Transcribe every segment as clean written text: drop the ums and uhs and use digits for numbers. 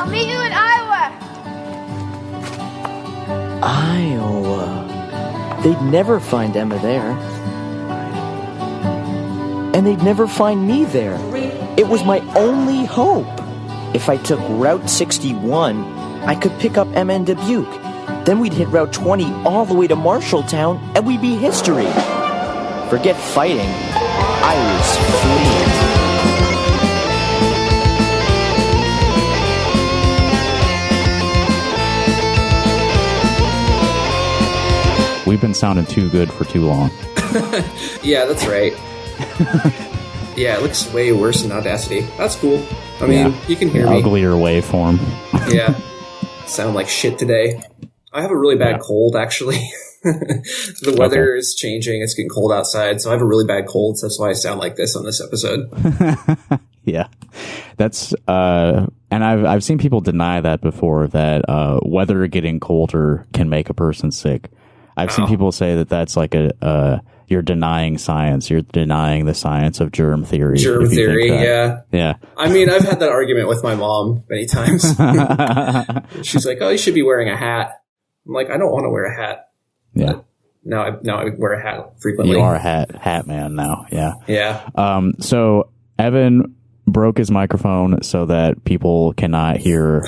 I'll meet you in Iowa. Iowa. They'd never find Emma there. And they'd never find me there. It was my only hope. If I took Route 61, I could pick up Emma in Dubuque. Then we'd hit Route 20 all the way to Marshalltown, and we'd be history. Forget fighting. I was fleeing. We've been sounding too good for too long. Yeah, that's right. Yeah, it looks way worse in Audacity. That's cool. I mean, you can hear me. Uglier waveform. Yeah. Sound like shit today. I have a really bad cold, actually. The weather is changing. It's getting cold outside, so I have a really bad cold, so that's why I sound like this on this episode. Yeah. That's and I've seen people deny that before, that weather getting colder can make a person sick. I've seen people say that that's like you're denying science. You're denying the science of germ theory. Germ theory, yeah. Yeah. I mean, I've had that argument with my mom many times. She's like, oh, you should be wearing a hat. I'm like, I don't want to wear a hat. Yeah. But now I wear a hat frequently. You are a hat man now, yeah. Yeah. So Evan broke his microphone so that people cannot hear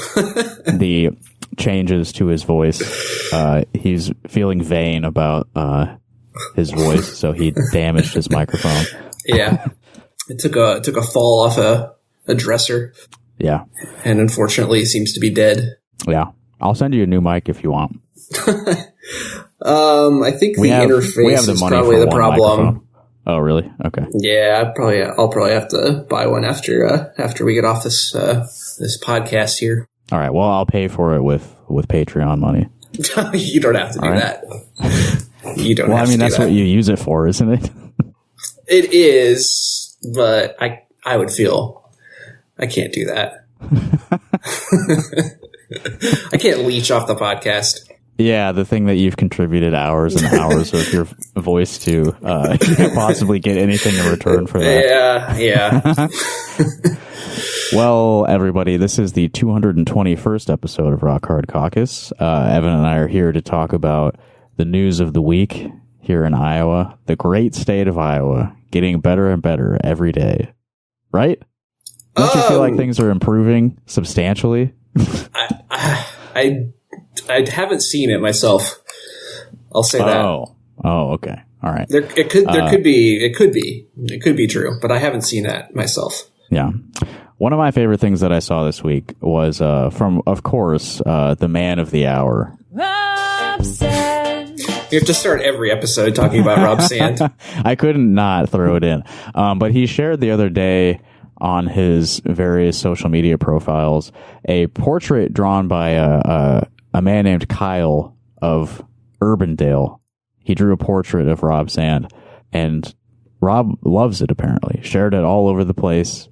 the changes to his voice. He's feeling vain about his voice, so he damaged his microphone. Yeah, it took a fall off a dresser. Yeah, and unfortunately, seems to be dead. Yeah, I'll send you a new mic if you want. I think the interface is probably the problem. Microphone. Oh, really? Okay. Yeah, I'll probably have to buy one after we get off this podcast here. All right. Well, I'll pay for it with Patreon money. You don't have to do that. You don't. Well, have I mean, to do that's that. what you use it for, isn't it? It is, but I would feel I can't do that. I can't leech off the podcast. Yeah, the thing that you've contributed hours and hours of your voice to, you can't possibly get anything in return for that. Yeah. Well, everybody, this is the 221st episode of Rock Hard Caucus. Evan and I are here to talk about the news of the week here in Iowa, the great state of Iowa, getting better and better every day. Right? Don't you feel like things are improving substantially? I haven't seen it myself. I'll say that. Oh, okay. All right. It could be true, but I haven't seen that myself. Yeah. One of my favorite things that I saw this week was from, of course, the man of the hour. Rob Sand. You have to start every episode talking about Rob Sand. I couldn't not throw it in. But he shared the other day on his various social media profiles a portrait drawn by a man named Kyle of Urbandale. He drew a portrait of Rob Sand, and Rob loves it, apparently. Shared it all over the place.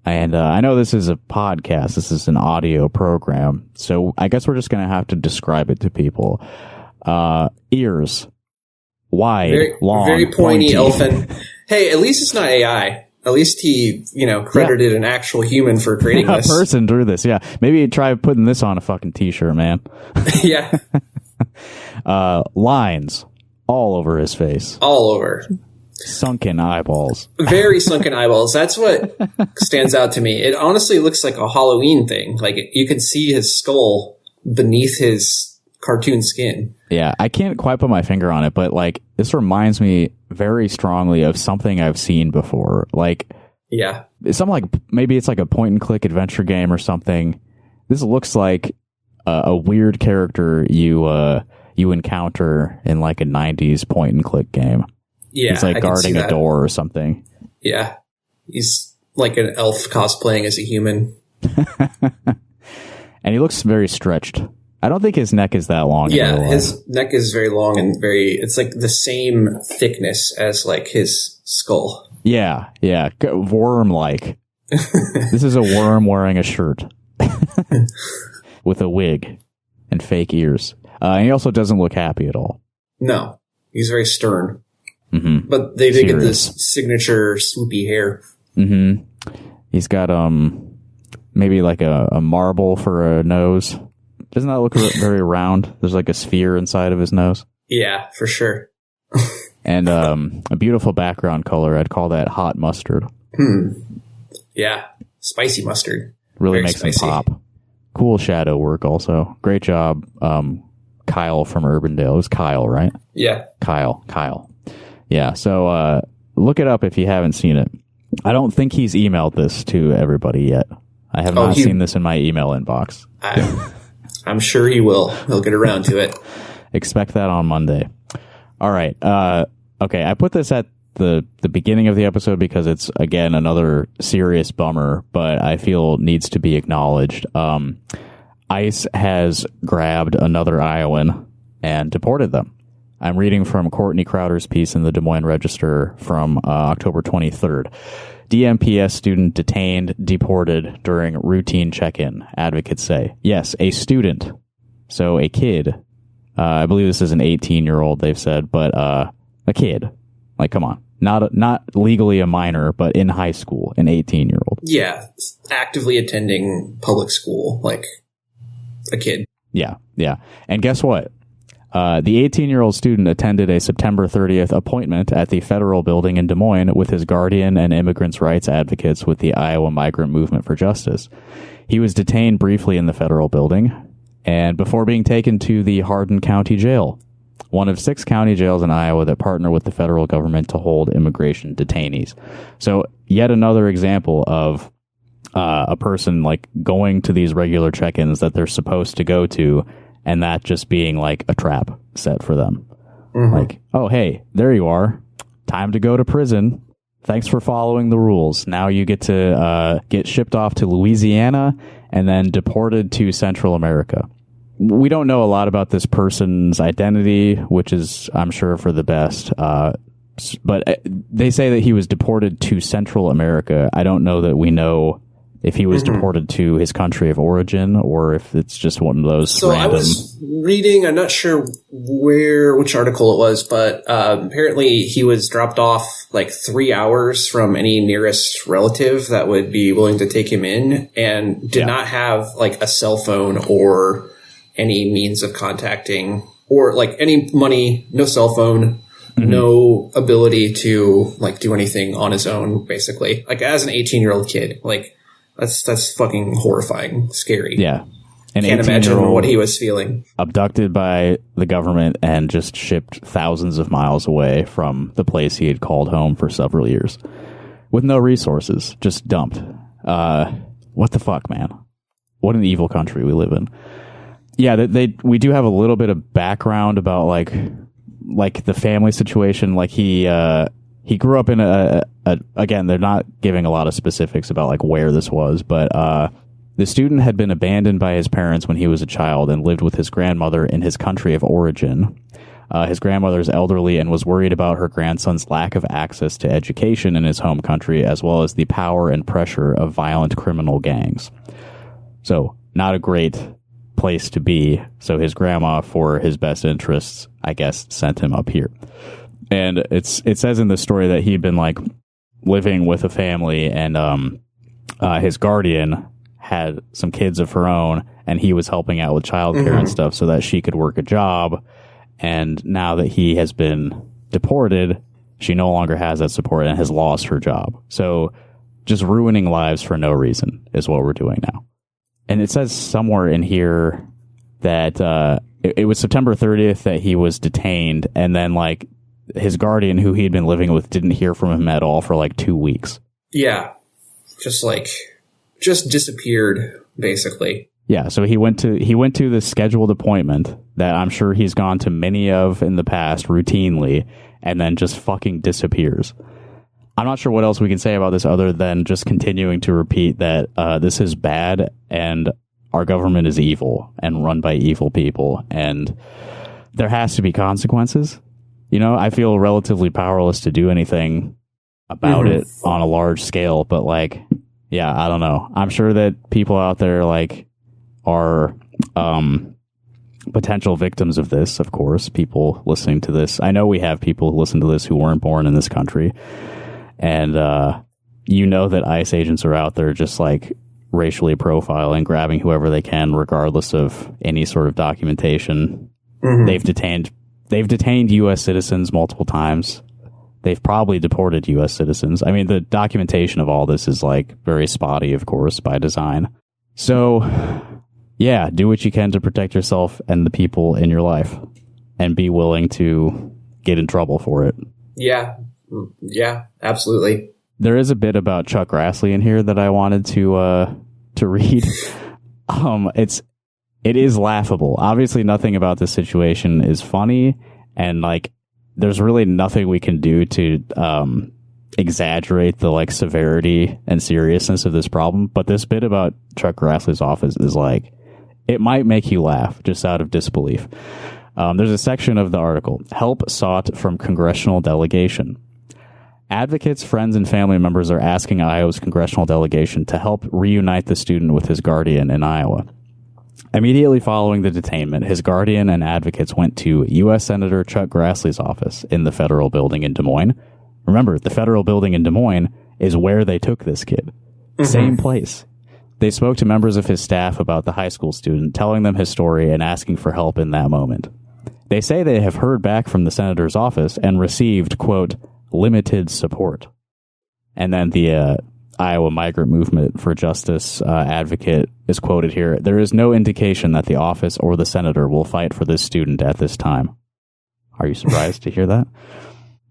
And I know this is a podcast. This is an audio program. So I guess we're just going to have to describe it to people. Ears. Wide, long, very pointy elephant. Hey, at least it's not AI. At least he, credited an actual human for creating this. A person drew this, yeah. Maybe try putting this on a fucking t-shirt, man. Yeah. Lines all over his face. All over. Sunken eyeballs. Very sunken eyeballs. That's what stands out to me. It honestly looks like a Halloween thing. Like, you can see his skull beneath his cartoon skin. Yeah, I can't quite put my finger on it, but like this reminds me very strongly of something I've seen before. Like, yeah, maybe it's like a point and click adventure game or something. This looks like a weird character you encounter in like a 90s point and click game. Yeah, he's like guarding a door or something. Yeah, he's like an elf cosplaying as a human. And he looks very stretched. I don't think his neck is that long. Yeah, his neck is very long and it's like the same thickness as like his skull. Yeah, worm-like. This is a worm wearing a shirt with a wig and fake ears. And he also doesn't look happy at all. No, he's very stern. Mm-hmm. But they did get this signature swoopy hair. Mm-hmm. He's got maybe like a marble for a nose. Doesn't that look very round? There's like a sphere inside of his nose. Yeah, for sure. And a beautiful background color. I'd call that hot mustard. Yeah, spicy mustard. Really Very makes spicy. him pop. Cool shadow work also. Great job, Kyle from Urbandale. It was Kyle, right? Yeah. Kyle. Yeah, so look it up if you haven't seen it. I don't think he's emailed this to everybody yet. I have not seen this in my email inbox. I'm sure he will. He'll get around to it. Expect that on Monday. All right. Okay, I put this at the beginning of the episode because it's, again, another serious bummer, but I feel needs to be acknowledged. ICE has grabbed another Iowan and deported them. I'm reading from Courtney Crowder's piece in the Des Moines Register from October 23rd. DMPS student detained, deported during routine check-in, advocates say. Yes, a student. So a kid. I believe this is an 18-year-old, they've said, but a kid. Like, come on. Not legally a minor, but in high school, an 18-year-old. Yeah, actively attending public school, like a kid. Yeah. And guess what? The 18-year-old student attended a September 30th appointment at the federal building in Des Moines with his guardian and immigrants' rights advocates with the Iowa Migrant Movement for Justice. He was detained briefly in the federal building and before being taken to the Hardin County Jail, one of 6 county jails in Iowa that partner with the federal government to hold immigration detainees. So yet another example of a person like going to these regular check-ins that they're supposed to go to, and that just being like a trap set for them. Like, oh, hey, there you are. Time to go to prison. Thanks for following the rules. Now you get to get shipped off to Louisiana and then deported to Central America. We don't know a lot about this person's identity, which is, I'm sure, for the best. But they say that he was deported to Central America. I don't know that we know if he was deported to his country of origin or if it's just one of those random... I was reading, I'm not sure which article it was, but apparently he was dropped off like 3 hours from any nearest relative that would be willing to take him in and did not have like a cell phone or any means of contacting or like any money, no cell phone, no ability to like do anything on his own, basically. Like as an 18-year-old kid, like that's fucking horrifying, scary. Yeah. Can't imagine what he was feeling. Abducted by the government and just shipped thousands of miles away from the place he had called home for several years. With no resources, just dumped. What the fuck, man? What an evil country we live in. Yeah, we do have a little bit of background about like the family situation. Like he grew up in again, they're not giving a lot of specifics about like where this was, but the student had been abandoned by his parents when he was a child and lived with his grandmother in his country of origin. His grandmother's elderly and was worried about her grandson's lack of access to education in his home country, as well as the power and pressure of violent criminal gangs. So, not a great place to be. So his grandma, for his best interests, I guess, sent him up here. And it says in the story that he'd been like living with a family, and his guardian had some kids of her own, and he was helping out with childcare and stuff so that she could work a job. And now that he has been deported, she no longer has that support and has lost her job. So just ruining lives for no reason is what we're doing now. And it says somewhere in here that it was September 30th that he was detained, and then like his guardian, who he had been living with, didn't hear from him at all for like 2 weeks. Yeah, just disappeared, basically. Yeah, so he went to the scheduled appointment that I'm sure he's gone to many of in the past routinely, and then just fucking disappears. I'm not sure what else we can say about this other than just continuing to repeat that this is bad and our government is evil and run by evil people, and there has to be consequences. You know, I feel relatively powerless to do anything about it on a large scale, but like, yeah, I don't know. I'm sure that people out there like are potential victims of this, of course, people listening to this. I know we have people who listen to this who weren't born in this country. And you know that ICE agents are out there just like racially profiling, grabbing whoever they can, regardless of any sort of documentation. Mm-hmm. They've detained U.S. citizens multiple times. They've probably deported U.S. citizens. I mean, the documentation of all this is like very spotty, of course, by design. So, yeah, do what you can to protect yourself and the people in your life, and be willing to get in trouble for it. Yeah, absolutely. There is a bit about Chuck Grassley in here that I wanted to read. It is laughable. Obviously, nothing about this situation is funny, and like, there's really nothing we can do to exaggerate the like severity and seriousness of this problem. But this bit about Chuck Grassley's office is like, it might make you laugh just out of disbelief. There's a section of the article, help sought from congressional delegation. Advocates, friends, and family members are asking Iowa's congressional delegation to help reunite the student with his guardian in Iowa. Immediately following the detainment, his guardian and advocates went to U.S. Senator Chuck Grassley's office in the federal building in Des Moines. Remember, the federal building in Des Moines is where they took this kid. Mm-hmm. Same place. They spoke to members of his staff about the high school student, telling them his story and asking for help in that moment. They say they have heard back from the senator's office and received, quote, limited support. And then the Iowa Migrant Movement for Justice advocate is quoted here. There is no indication that the office or the senator will fight for this student at this time. Are you surprised to hear that?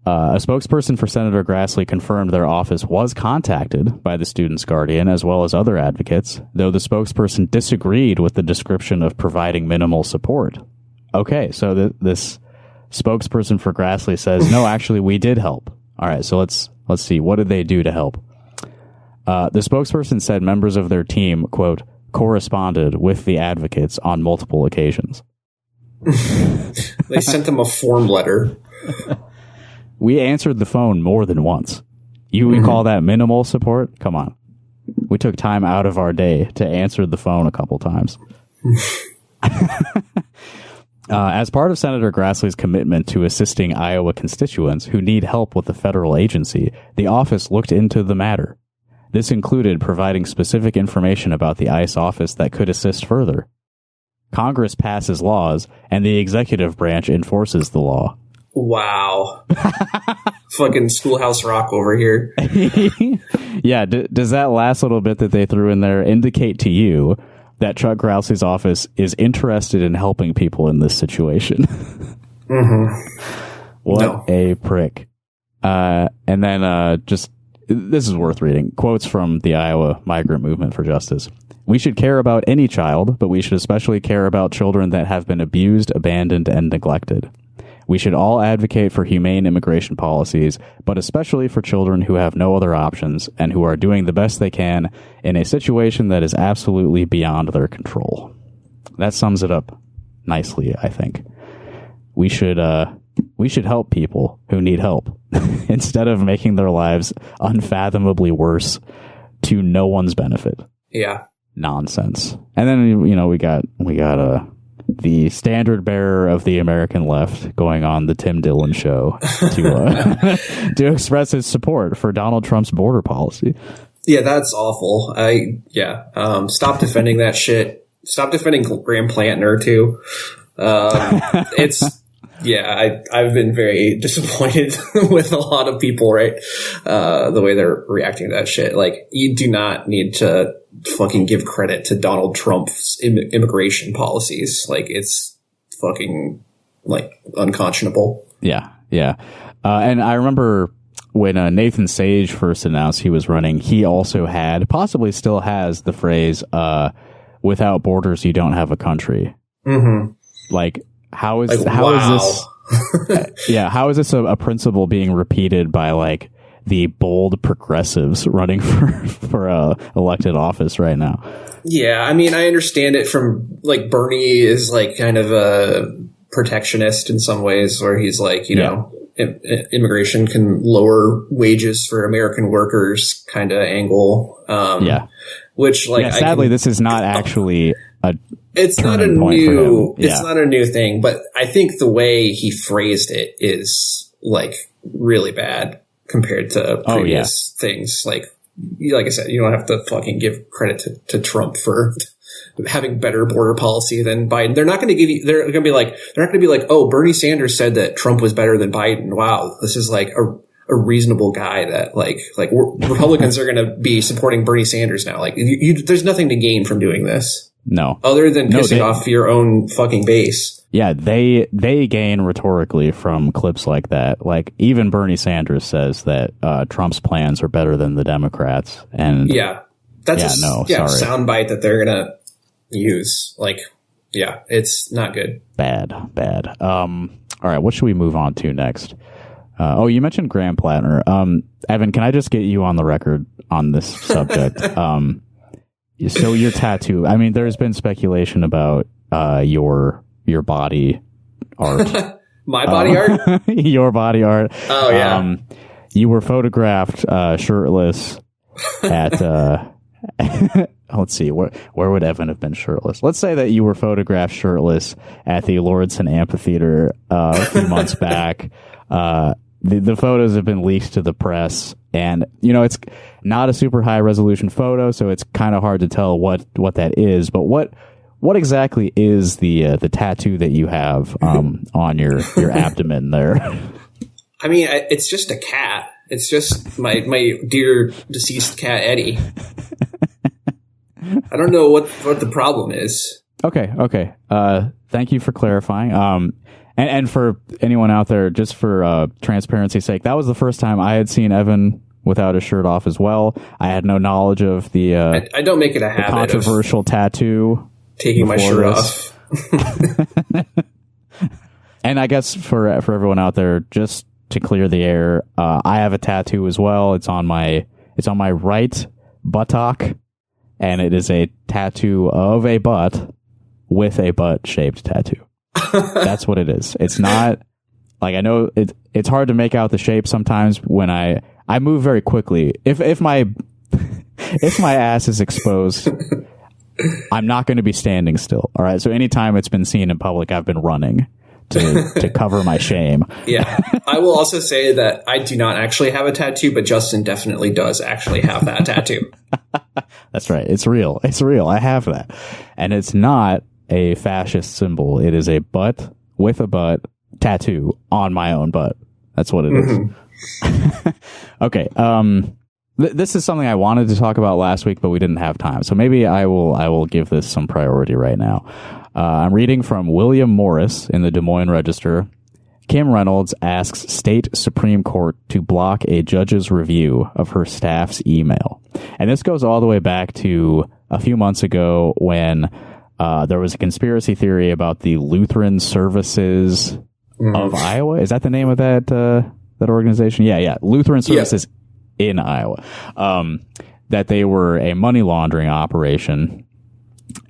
A spokesperson for Senator Grassley confirmed their office was contacted by the student's guardian as well as other advocates, though the spokesperson disagreed with the description of providing minimal support. Okay, so this spokesperson for Grassley says, no, actually, we did help. All right, so let's see. What did they do to help? The spokesperson said members of their team, quote, corresponded with the advocates on multiple occasions. They sent them a form letter. We answered the phone more than once. You would call that minimal support? Come on. We took time out of our day to answer the phone a couple times. As part of Senator Grassley's commitment to assisting Iowa constituents who need help with the federal agency, the office looked into the matter. This included providing specific information about the ICE office that could assist further. Congress passes laws, and the executive branch enforces the law. Wow. Fucking Schoolhouse Rock over here. Yeah, does that last little bit that they threw in there indicate to you that Chuck Grassley's office is interested in helping people in this situation? Mm-hmm. What a prick. And then this is worth reading. Quotes from the Iowa Migrant Movement for Justice. We should care about any child, but we should especially care about children that have been abused, abandoned, and neglected. We should all advocate for humane immigration policies, but especially for children who have no other options and who are doing the best they can in a situation that is absolutely beyond their control. That sums it up nicely, I think. We should help people who need help instead of making their lives unfathomably worse to no one's benefit. Yeah. Nonsense. And then, we got the standard bearer of the American left going on the Tim Dillon show to express his support for Donald Trump's border policy. Yeah, that's awful. Stop defending that shit. Stop defending Graham Plantner too. I've been very disappointed with a lot of people, right? The way they're reacting to that shit. Like, you do not need to fucking give credit to Donald Trump's immigration policies. Like, it's fucking, like, unconscionable. Yeah. And I remember when Nathan Sage first announced he was running, he also had, possibly still has, the phrase, without borders, you don't have a country. Mm-hmm. Like, how is this? How is this a principle being repeated by like the bold progressives running for elected office right now? Yeah, I mean, I understand it from like Bernie is like kind of a protectionist in some ways, where he's like, immigration can lower wages for American workers kind of angle. Which like sadly, this is not actually it's not a new thing, but I think the way he phrased it is like really bad compared to previous things. Like like I said, you don't have to fucking give credit to Trump for having better border policy than Biden. They're not going to give you, they're not going to be like, oh, Bernie Sanders said that Trump was better than Biden. Wow. This is like a reasonable guy that like Republicans are going to be supporting Bernie Sanders now. Like there's nothing to gain from doing this. No. Other than pissing off your own fucking base. Yeah, they gain rhetorically from clips like that. Like even Bernie Sanders says that Trump's plans are better than the Democrats. And that's a soundbite that they're going to use. Like, yeah, it's not good. Bad. All right, what should we move on to next? You mentioned Graham Plattner. Evan, can I just get you on the record on this subject? So your tattoo, I mean, there's been speculation about your body art. My body art? Your body art. Oh, yeah. You were photographed shirtless at, let's see, where would Evan have been shirtless? Let's say that you were photographed shirtless at the Lordson Amphitheater a few months back. The photos have been leaked to the press, and it's not a super high resolution photo, so it's kind of hard to tell what that is. But what exactly is the tattoo that you have on your abdomen there? I mean, it's just a cat. It's just my dear deceased cat Eddie. I don't know what the problem is. Okay. Thank you for clarifying. And for anyone out there, just for transparency's sake, that was the first time I had seen Evan without his shirt off as well. I had no knowledge of the I don't make it a habit controversial tattoo. Taking my shirt off. And I guess for everyone out there, just to clear the air, I have a tattoo as well. It's on my right buttock, and it is a tattoo of a butt with a butt-shaped tattoo. That's what it is. It's not like, I know it's hard to make out the shape sometimes when I move very quickly. If my ass is exposed, I'm not going to be standing still. All right. So anytime it's been seen in public, I've been running to cover my shame. Yeah. I will also say that I do not actually have a tattoo, but Justin definitely does actually have that tattoo. That's right. It's real. I have that. And it's not a fascist symbol. It is a butt with a butt tattoo on my own butt. That's what it is. Okay. This is something I wanted to talk about last week, but we didn't have time. So maybe I will give this some priority right now. I'm reading from William Morris in the Des Moines Register. Kim Reynolds asks state Supreme Court to block a judge's review of her staff's email. And this goes all the way back to a few months ago when there was a conspiracy theory about the Lutheran Services of Iowa. Is that the name of that organization? Yeah. Lutheran Services in Iowa. That they were a money laundering operation.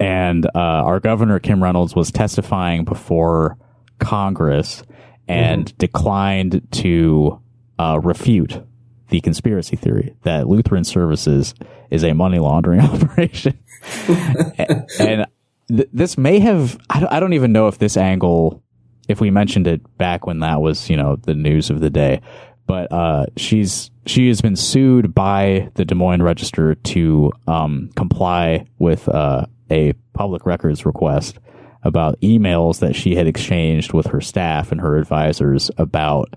And our governor, Kim Reynolds, was testifying before Congress and declined to refute the conspiracy theory that Lutheran Services is a money laundering operation. And this may have, I don't even know if this angle, if we mentioned it back when that was, the news of the day, but she has been sued by the Des Moines Register to comply with a public records request about emails that she had exchanged with her staff and her advisors about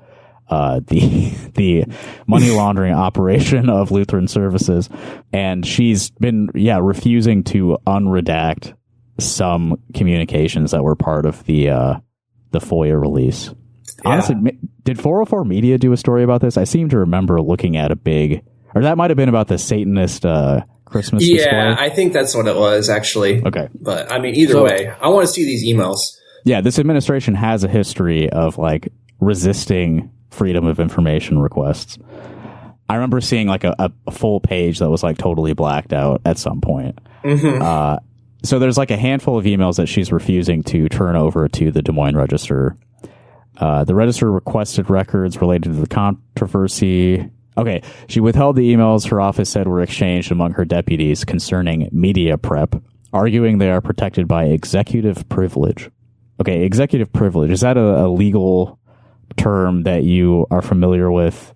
the money laundering operation of Lutheran Services. And she's been, refusing to unredact some communications that were part of the FOIA release. Yeah. Honestly, did 404 Media do a story about this? I seem to remember looking at or that might have been about the Satanist Christmas display. Yeah, I think that's what it was, actually. Okay. But, I mean, either way, I want to see these emails. Yeah, this administration has a history of, resisting freedom of information requests. I remember seeing, a full page that was, totally blacked out at some point. Mm-hmm. So there's, a handful of emails that she's refusing to turn over to the Des Moines Register. The Register requested records related to the controversy. Okay, she withheld the emails her office said were exchanged among her deputies concerning media prep, arguing they are protected by executive privilege. Okay, executive privilege, is that a legal term that you are familiar with?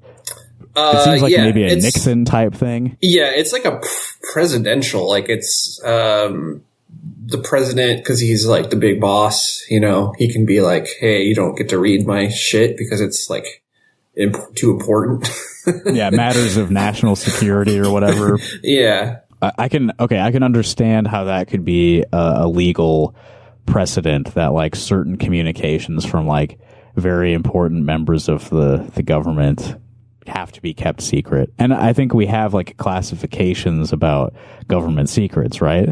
It seems like yeah, maybe a Nixon type thing. Yeah, it's like a presidential, like it's the president, because he's like the big boss, you know, he can be like, hey, you don't get to read my shit because it's like too important. Yeah, matters of national security or whatever. Yeah. I can understand how that could be a legal precedent, that like certain communications from like very important members of the government have to be kept secret. And I think we have like classifications about government secrets, right?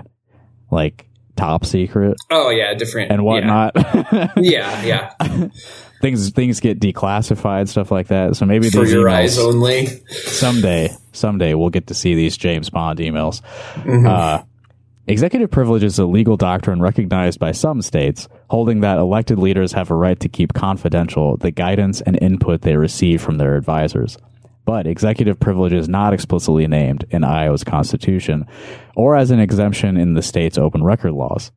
Like top secret. Oh yeah, different and whatnot. Yeah. Things get declassified, stuff like that. So maybe for these your emails, eyes only. Someday we'll get to see these James Bond emails. Mm-hmm. Executive privilege is a legal doctrine recognized by some states, holding that elected leaders have a right to keep confidential the guidance and input they receive from their advisors. But executive privilege is not explicitly named in Iowa's constitution or as an exemption in the state's open record laws.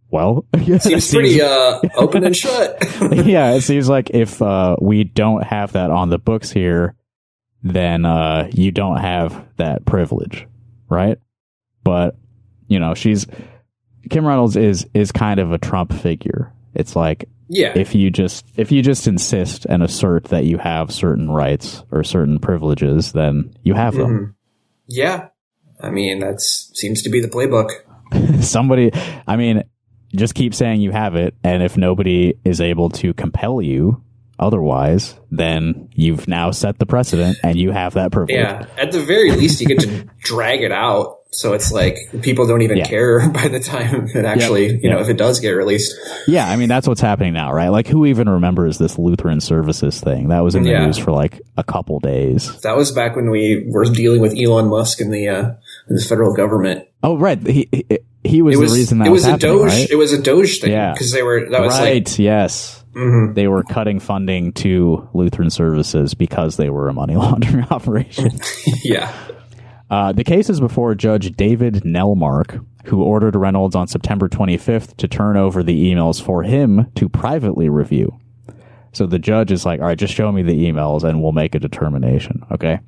Well, seems pretty open and shut. Yeah, it seems like if we don't have that on the books here, then you don't have that privilege, right? But you know, Kim Reynolds is kind of a Trump figure. It's like, yeah, if you just insist and assert that you have certain rights or certain privileges, then you have them. Yeah, I mean that seems to be the playbook. Just keep saying you have it, and if nobody is able to compel you otherwise, then you've now set the precedent and you have that privilege. Yeah, at the very least, you get to drag it out. So it's like people don't even care by the time it actually, you know, if it does get released. Yeah, I mean, that's what's happening now, right? Like, who even remembers this Lutheran Services thing? That was in the news for like a couple days. That was back when we were dealing with Elon Musk and the federal government. Oh, right. He was the reason that was happening, right? It was a Doge thing. Yeah. Because yes. Mm-hmm. They were cutting funding to Lutheran Services because they were a money laundering operation. Yeah. The case is before Judge David Nelmark, who ordered Reynolds on September 25th to turn over the emails for him to privately review. So the judge is like, all right, just show me the emails and we'll make a determination. Okay.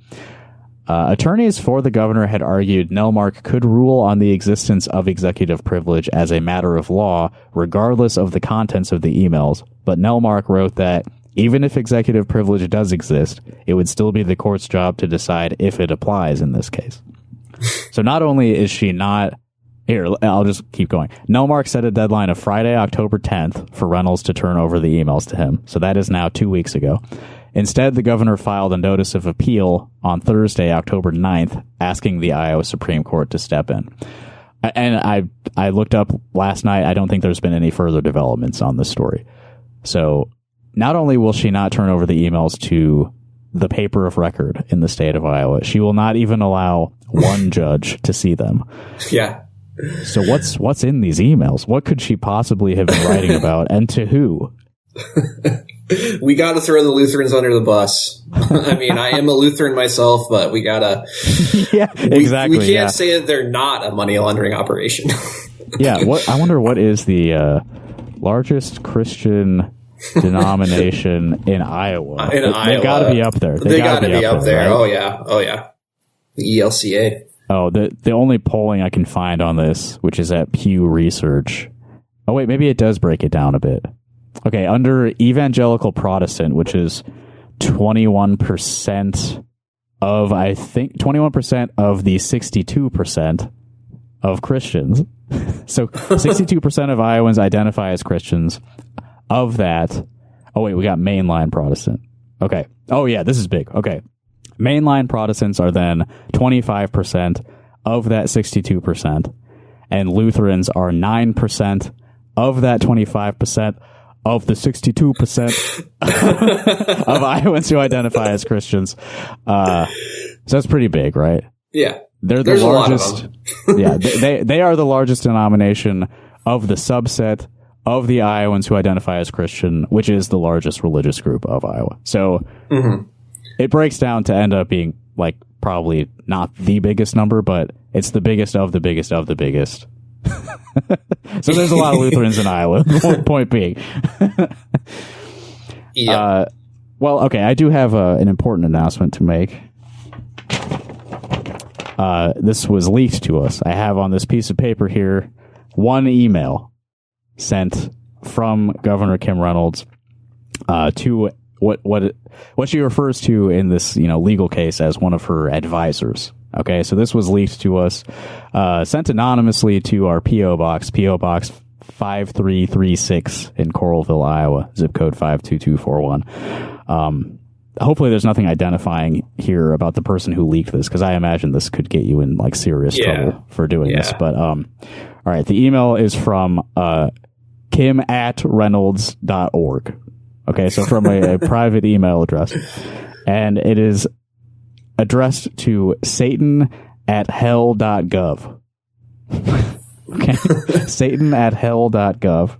Attorneys for the governor had argued Nelmark could rule on the existence of executive privilege as a matter of law, regardless of the contents of the emails. But Nelmark wrote that even if executive privilege does exist, it would still be the court's job to decide if it applies in this case. So not only is she not... Here, I'll just keep going. Nelmark set a deadline of Friday, October 10th for Reynolds to turn over the emails to him. So that is now 2 weeks ago. Instead, the governor filed a notice of appeal on Thursday, October 9th, asking the Iowa Supreme Court to step in. And I looked up last night. I don't think there's been any further developments on this story. So not only will she not turn over the emails to the paper of record in the state of Iowa, she will not even allow one judge to see them. Yeah. So what's in these emails? What could she possibly have been writing about, and to who? We got to throw the Lutherans under the bus. I mean, I am a Lutheran myself, but we gotta. Yeah, exactly. We can't say that they're not a money laundering operation. Yeah. I wonder what is the largest Christian denomination in Iowa? They've got to be up there. They got to be up there. Right? Oh yeah. The ELCA. Oh, the only polling I can find on this, which is at Pew Research. Oh wait, maybe it does break it down a bit. Okay, under evangelical Protestant, which is 21% of, I think, 21% of the 62% of Christians. So 62% of Iowans identify as Christians. Of that, oh wait, we got mainline Protestant. Okay. Oh yeah, this is big. Okay. Mainline Protestants are then 25% of that 62%, and Lutherans are 9% of that 25%. Of the 62% of Iowans who identify as Christians. So that's pretty big, right? Yeah. They're the largest. Yeah. They are the largest denomination of the subset of the Iowans who identify as Christian, which is the largest religious group of Iowa. So it breaks down to end up being like probably not the biggest number, but it's the biggest of the biggest of the biggest. So there's a lot of Lutherans in Iowa. Point being. Well, okay, I do have an important announcement to make. This was leaked to us. I have on this piece of paper here one email sent from Governor Kim Reynolds to what she refers to in this legal case as one of her advisors. Okay, so this was leaked to us, sent anonymously to our P.O. Box 5336 in Coralville, Iowa, zip code 52241. Hopefully there's nothing identifying here about the person who leaked this, because I imagine this could get you in like serious trouble for doing this. But all right, the email is from kim@reynolds.org. Okay, so from a private email address, and it is addressed to satan@hell.gov. Okay, satan@hell.gov,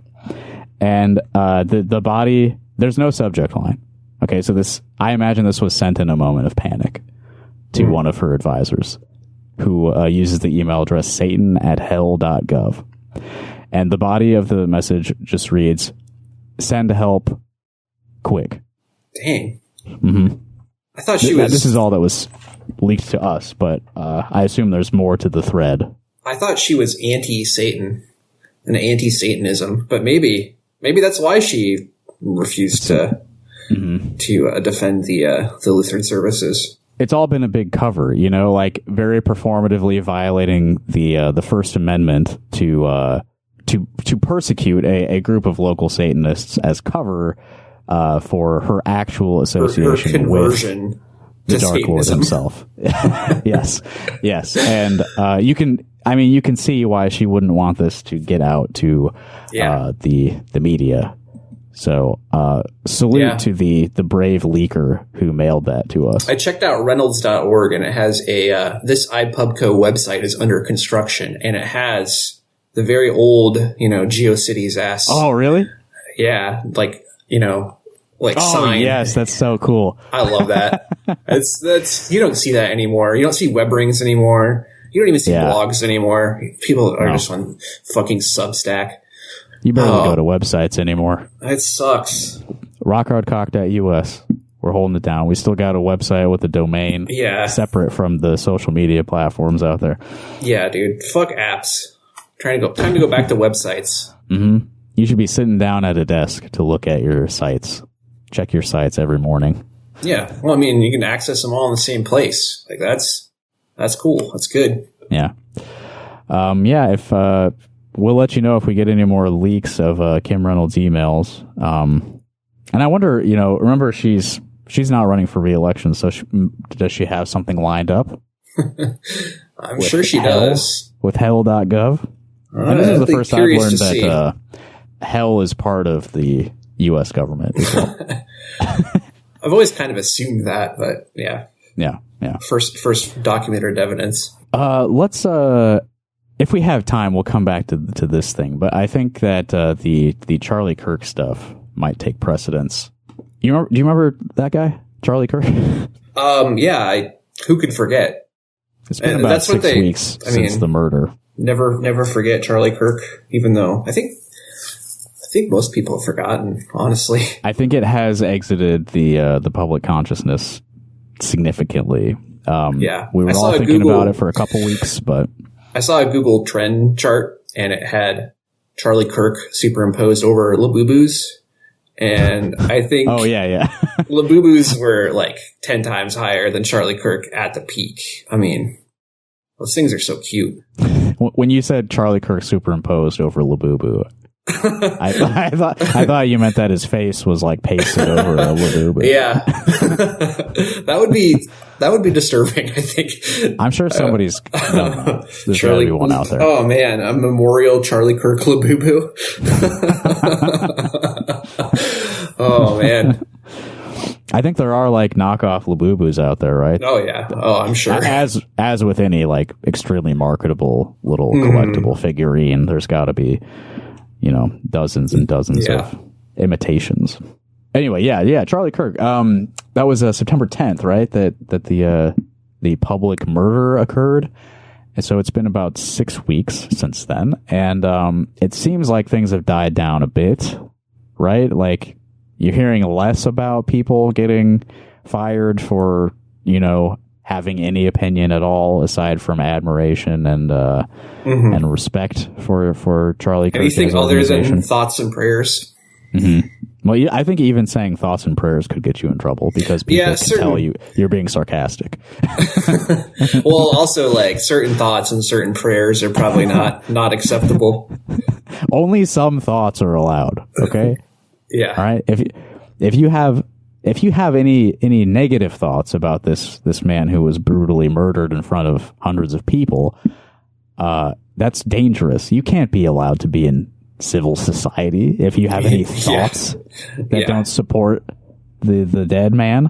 and the body, there's no subject line. Okay, so I imagine this was sent in a moment of panic to one of her advisors, who uses the email address satan@hell.gov, and the body of the message just reads, "Send help, quick." Dang. Mm-hmm. I thought she was. This is all that was leaked to us, but I assume there's more to the thread. I thought she was anti-Satan and anti-Satanism, but maybe that's why she refused to defend the Lutheran services. It's all been a big cover, like very performatively violating the First Amendment to persecute a group of local Satanists as cover for her actual association her conversion with the to Dark Satanism. Lord himself. yes, and you can see why she wouldn't want this to get out to the media. So salute to the brave leaker who mailed that to us. I checked out Reynolds.org, and it has this iPubco website is under construction, and it has the very old, GeoCities ass. Oh, really? Yeah, like sign. Yes, that's so cool. I love that. That's you don't see that anymore. You don't see web rings anymore. You don't even see blogs anymore. People are just on fucking Substack. You barely go to websites anymore. It sucks. Rockhardcock.us. We're holding it down. We still got a website with a domain separate from the social media platforms out there. Yeah, dude. Fuck apps. Time to go back to websites. Mm-hmm. You should be sitting down at a desk to look at your sites. Check your sites every morning. Yeah. Well, you can access them all in the same place. Like that's cool. That's good. Yeah. If we'll let you know if we get any more leaks of Kim Reynolds' emails. And I wonder, remember she's not running for re-election, so does she have something lined up? I'm sure she does. With hell.gov? And this is the first I've learned that hell is part of the U.S. government as well. I've always kind of assumed that, but yeah. Yeah. First documented evidence. Let's if we have time, we'll come back to this thing. But I think that the Charlie Kirk stuff might take precedence. Do you remember that guy, Charlie Kirk? Yeah. Who could forget? It's been about 6 weeks since the murder. Never forget Charlie Kirk. Even though I think most people have forgotten. Honestly, I think it has exited the public consciousness significantly. We were all thinking about it for a couple weeks, but I saw a Google trend chart, and it had Charlie Kirk superimposed over Labubu's, and I think Labubu's were like 10 times higher than Charlie Kirk at the peak. Those things are so cute. When you said Charlie Kirk superimposed over Labubu, I thought you meant that his face was like pasted over a Labubu. Yeah, that would be disturbing. I think. I'm sure somebody's done that. There's gotta be one out there. Oh man, a memorial Charlie Kirk Labubu. Oh man. I think there are like knockoff Labubus out there, right? Oh yeah. Oh, I'm sure. As with any like extremely marketable little collectible figurine, there's got to be, dozens and dozens of imitations. Anyway, Charlie Kirk. That was September 10th, right? That the public murder occurred, and so it's been about 6 weeks since then, and it seems like things have died down a bit, right? Like, You're hearing less about people getting fired for, having any opinion at all aside from admiration and and respect for Charlie Kirk. Anything other than thoughts and prayers. Mm-hmm. Well, I think even saying thoughts and prayers could get you in trouble because people can tell you're being sarcastic. Well, also like certain thoughts and certain prayers are probably not acceptable. Only some thoughts are allowed. Okay. Yeah. All right. If you have any negative thoughts about this man who was brutally murdered in front of hundreds of people, that's dangerous. You can't be allowed to be in civil society if you have any thoughts that don't support the dead man.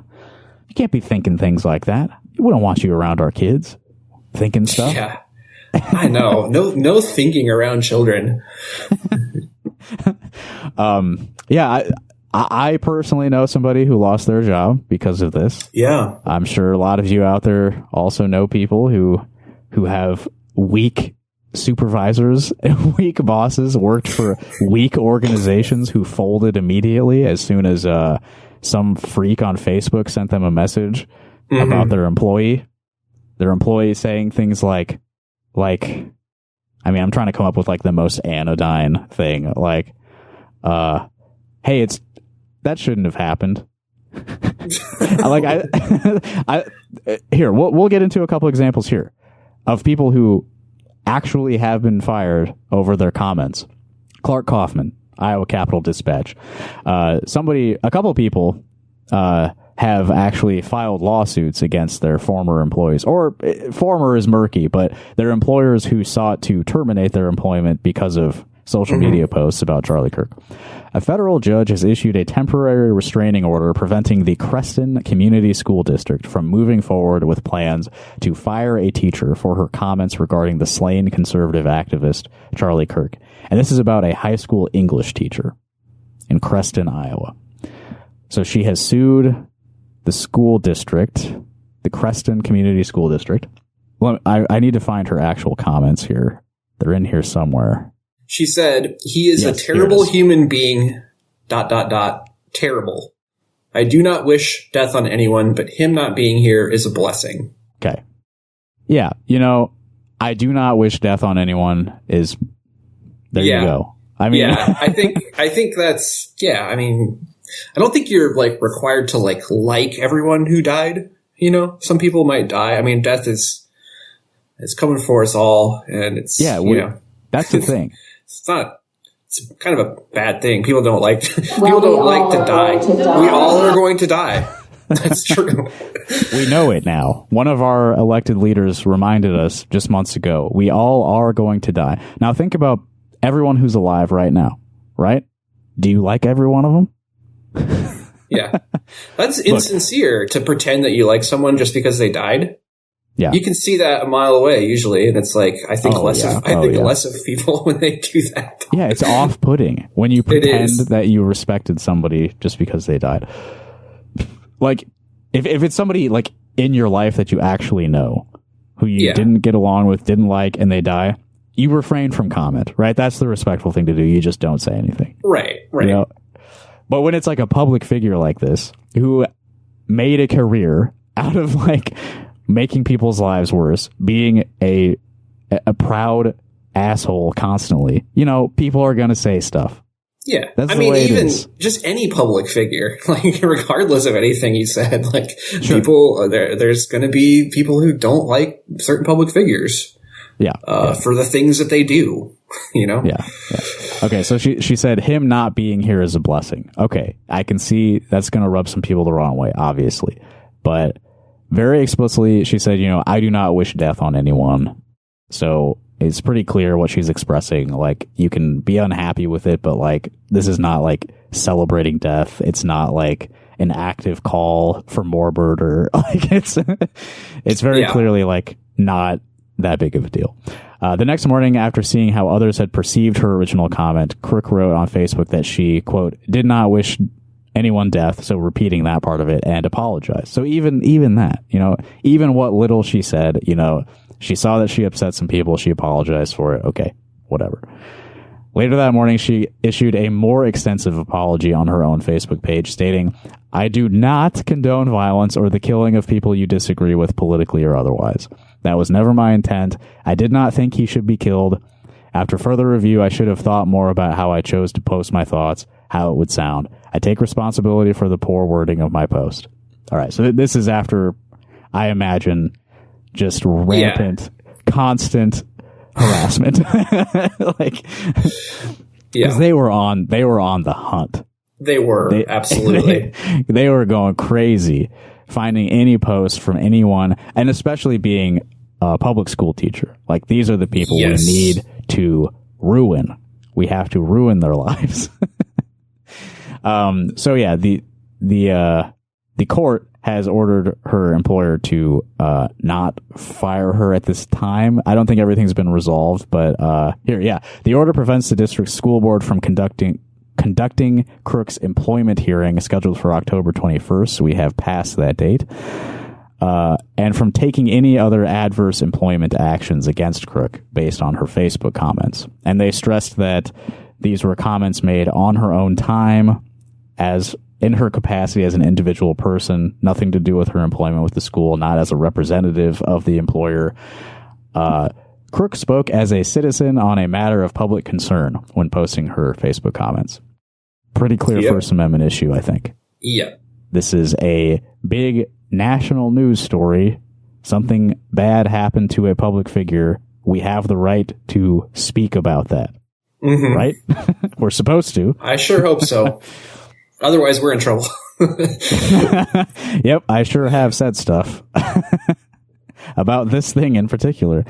You can't be thinking things like that. We wouldn't want you around our kids thinking stuff. Yeah. I know. No thinking around children. I personally know somebody who lost their job because of this. Yeah. I'm sure a lot of you out there also know people who have weak supervisors and weak bosses, worked for weak organizations who folded immediately as soon as some freak on Facebook sent them a message about their employee saying things like I'm trying to come up with like the most anodyne thing, like hey, that shouldn't have happened. Here, we'll get into a couple examples here of people who actually have been fired over their comments. Clark Kaufman, Iowa Capital Dispatch. A couple people have actually filed lawsuits against their former employees, or former is murky, but their employers who sought to terminate their employment because of social media posts about Charlie Kirk. A federal judge has issued a temporary restraining order preventing the Creston Community School District from moving forward with plans to fire a teacher for her comments regarding the slain conservative activist Charlie Kirk. And this is about a high school English teacher in Creston, Iowa. So she has sued the school district, the Creston Community School District. Well, I need to find her actual comments here. They're in here somewhere. She said, "He is a terrible human being, ... terrible. I do not wish death on anyone, but him not being here is a blessing." Okay. Yeah, I do not wish death on anyone is, there you go. I think that's, I don't think you're like required to like everyone who died. Some people might die. Death is coming for us all, and it's, that's the thing. It's kind of a bad thing. People don't like to die. We all are going to die. That's true. We know it now. One of our elected leaders reminded us just months ago. We all are going to die. Now think about everyone who's alive right now, right? Do you like every one of them? Yeah. That's insincere to pretend that you like someone just because they died. Yeah. You can see that a mile away usually, and it's like I think less of people when they do that. Yeah, it's off-putting when you pretend that you respected somebody just because they died. Like if it's somebody like in your life that you actually know who you didn't get along with, didn't like, and they die, you refrain from comment, right? That's the respectful thing to do. You just don't say anything. Right. But when it's like a public figure like this who made a career out of like making people's lives worse, being a proud asshole constantly, people are going to say stuff. Yeah. That's the way even it is. Just any public figure, regardless of anything you said, Sure. People, there's going to be people who don't like certain public figures. Yeah. For the things that they do, Yeah. Okay. So she said him not being here is a blessing. Okay. I can see that's going to rub some people the wrong way, obviously, but very explicitly, she said, I do not wish death on anyone. So it's pretty clear what she's expressing. Like, you can be unhappy with it, but this is not celebrating death. It's not an active call for more murder. It's very clearly not that big of a deal. The next morning, after seeing how others had perceived her original comment, Kirk wrote on Facebook that she, quote, did not wish anyone death, so repeating that part of it, and apologized. So even that, even what little she said, she saw that she upset some people, she apologized for it. Okay, whatever. Later that morning, she issued a more extensive apology on her own Facebook page, stating, "I do not condone violence or the killing of people you disagree with politically or otherwise. That was never my intent. I did not think he should be killed. After further review, I should have thought more about how I chose to post my thoughts, how it would sound. I take responsibility for the poor wording of my post." All right, so this is after, I imagine, just rampant, constant harassment. Like, because they were on the hunt. They were, absolutely. They were going crazy, finding any post from anyone, and especially being a public school teacher. Like, these are the people we need to ruin. We have to ruin their lives. So yeah, the court has ordered her employer to not fire her at this time. I don't think everything's been resolved, but the order prevents the district school board from conducting Crook's employment hearing scheduled for October 21st. So we have passed that date. And from taking any other adverse employment actions against Crook based on her Facebook comments. And they stressed that these were comments made on her own time, as in her capacity as an individual person, nothing to do with her employment with the school, not as a representative of the employer. Crook spoke as a citizen on a matter of public concern when posting her Facebook comments. Pretty clear First Amendment issue, I think. Yeah. This is a big national news story. Something bad happened to a public figure. We have the right to speak about that. Mm-hmm. Right? We're supposed to. I sure hope so. Otherwise, we're in trouble. Yep, I sure have said stuff about this thing in particular.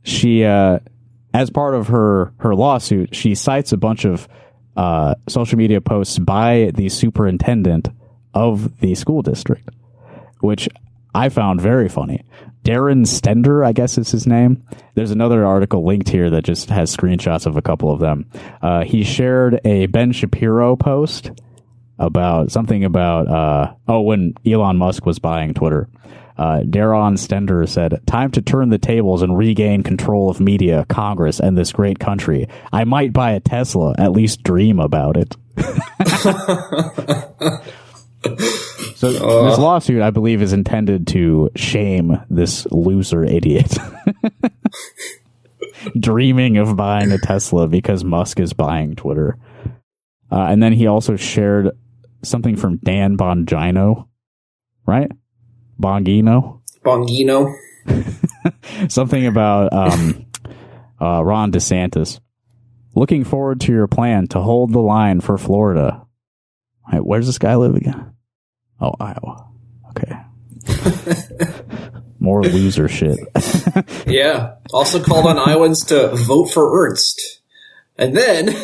She, as part of her lawsuit, she cites a bunch of social media posts by the superintendent of the school district, which I found very funny. Darren Stender, I guess is his name. There's another article linked here that just has screenshots of a couple of them. He shared a Ben Shapiro post about something about, when Elon Musk was buying Twitter. Darren Stender said, "Time to turn the tables and regain control of media, Congress, and this great country. I might buy a Tesla, at least dream about it." So this lawsuit, I believe, is intended to shame this loser idiot dreaming of buying a Tesla because Musk is buying Twitter. And then he also shared something from Dan Bongino, right? Bongino. Something about Ron DeSantis. "Looking forward to your plan to hold the line for Florida." All right, where's this guy live again? Oh, Iowa. Okay. More loser shit. Yeah. Also called on Iowans to vote for Ernst. And then,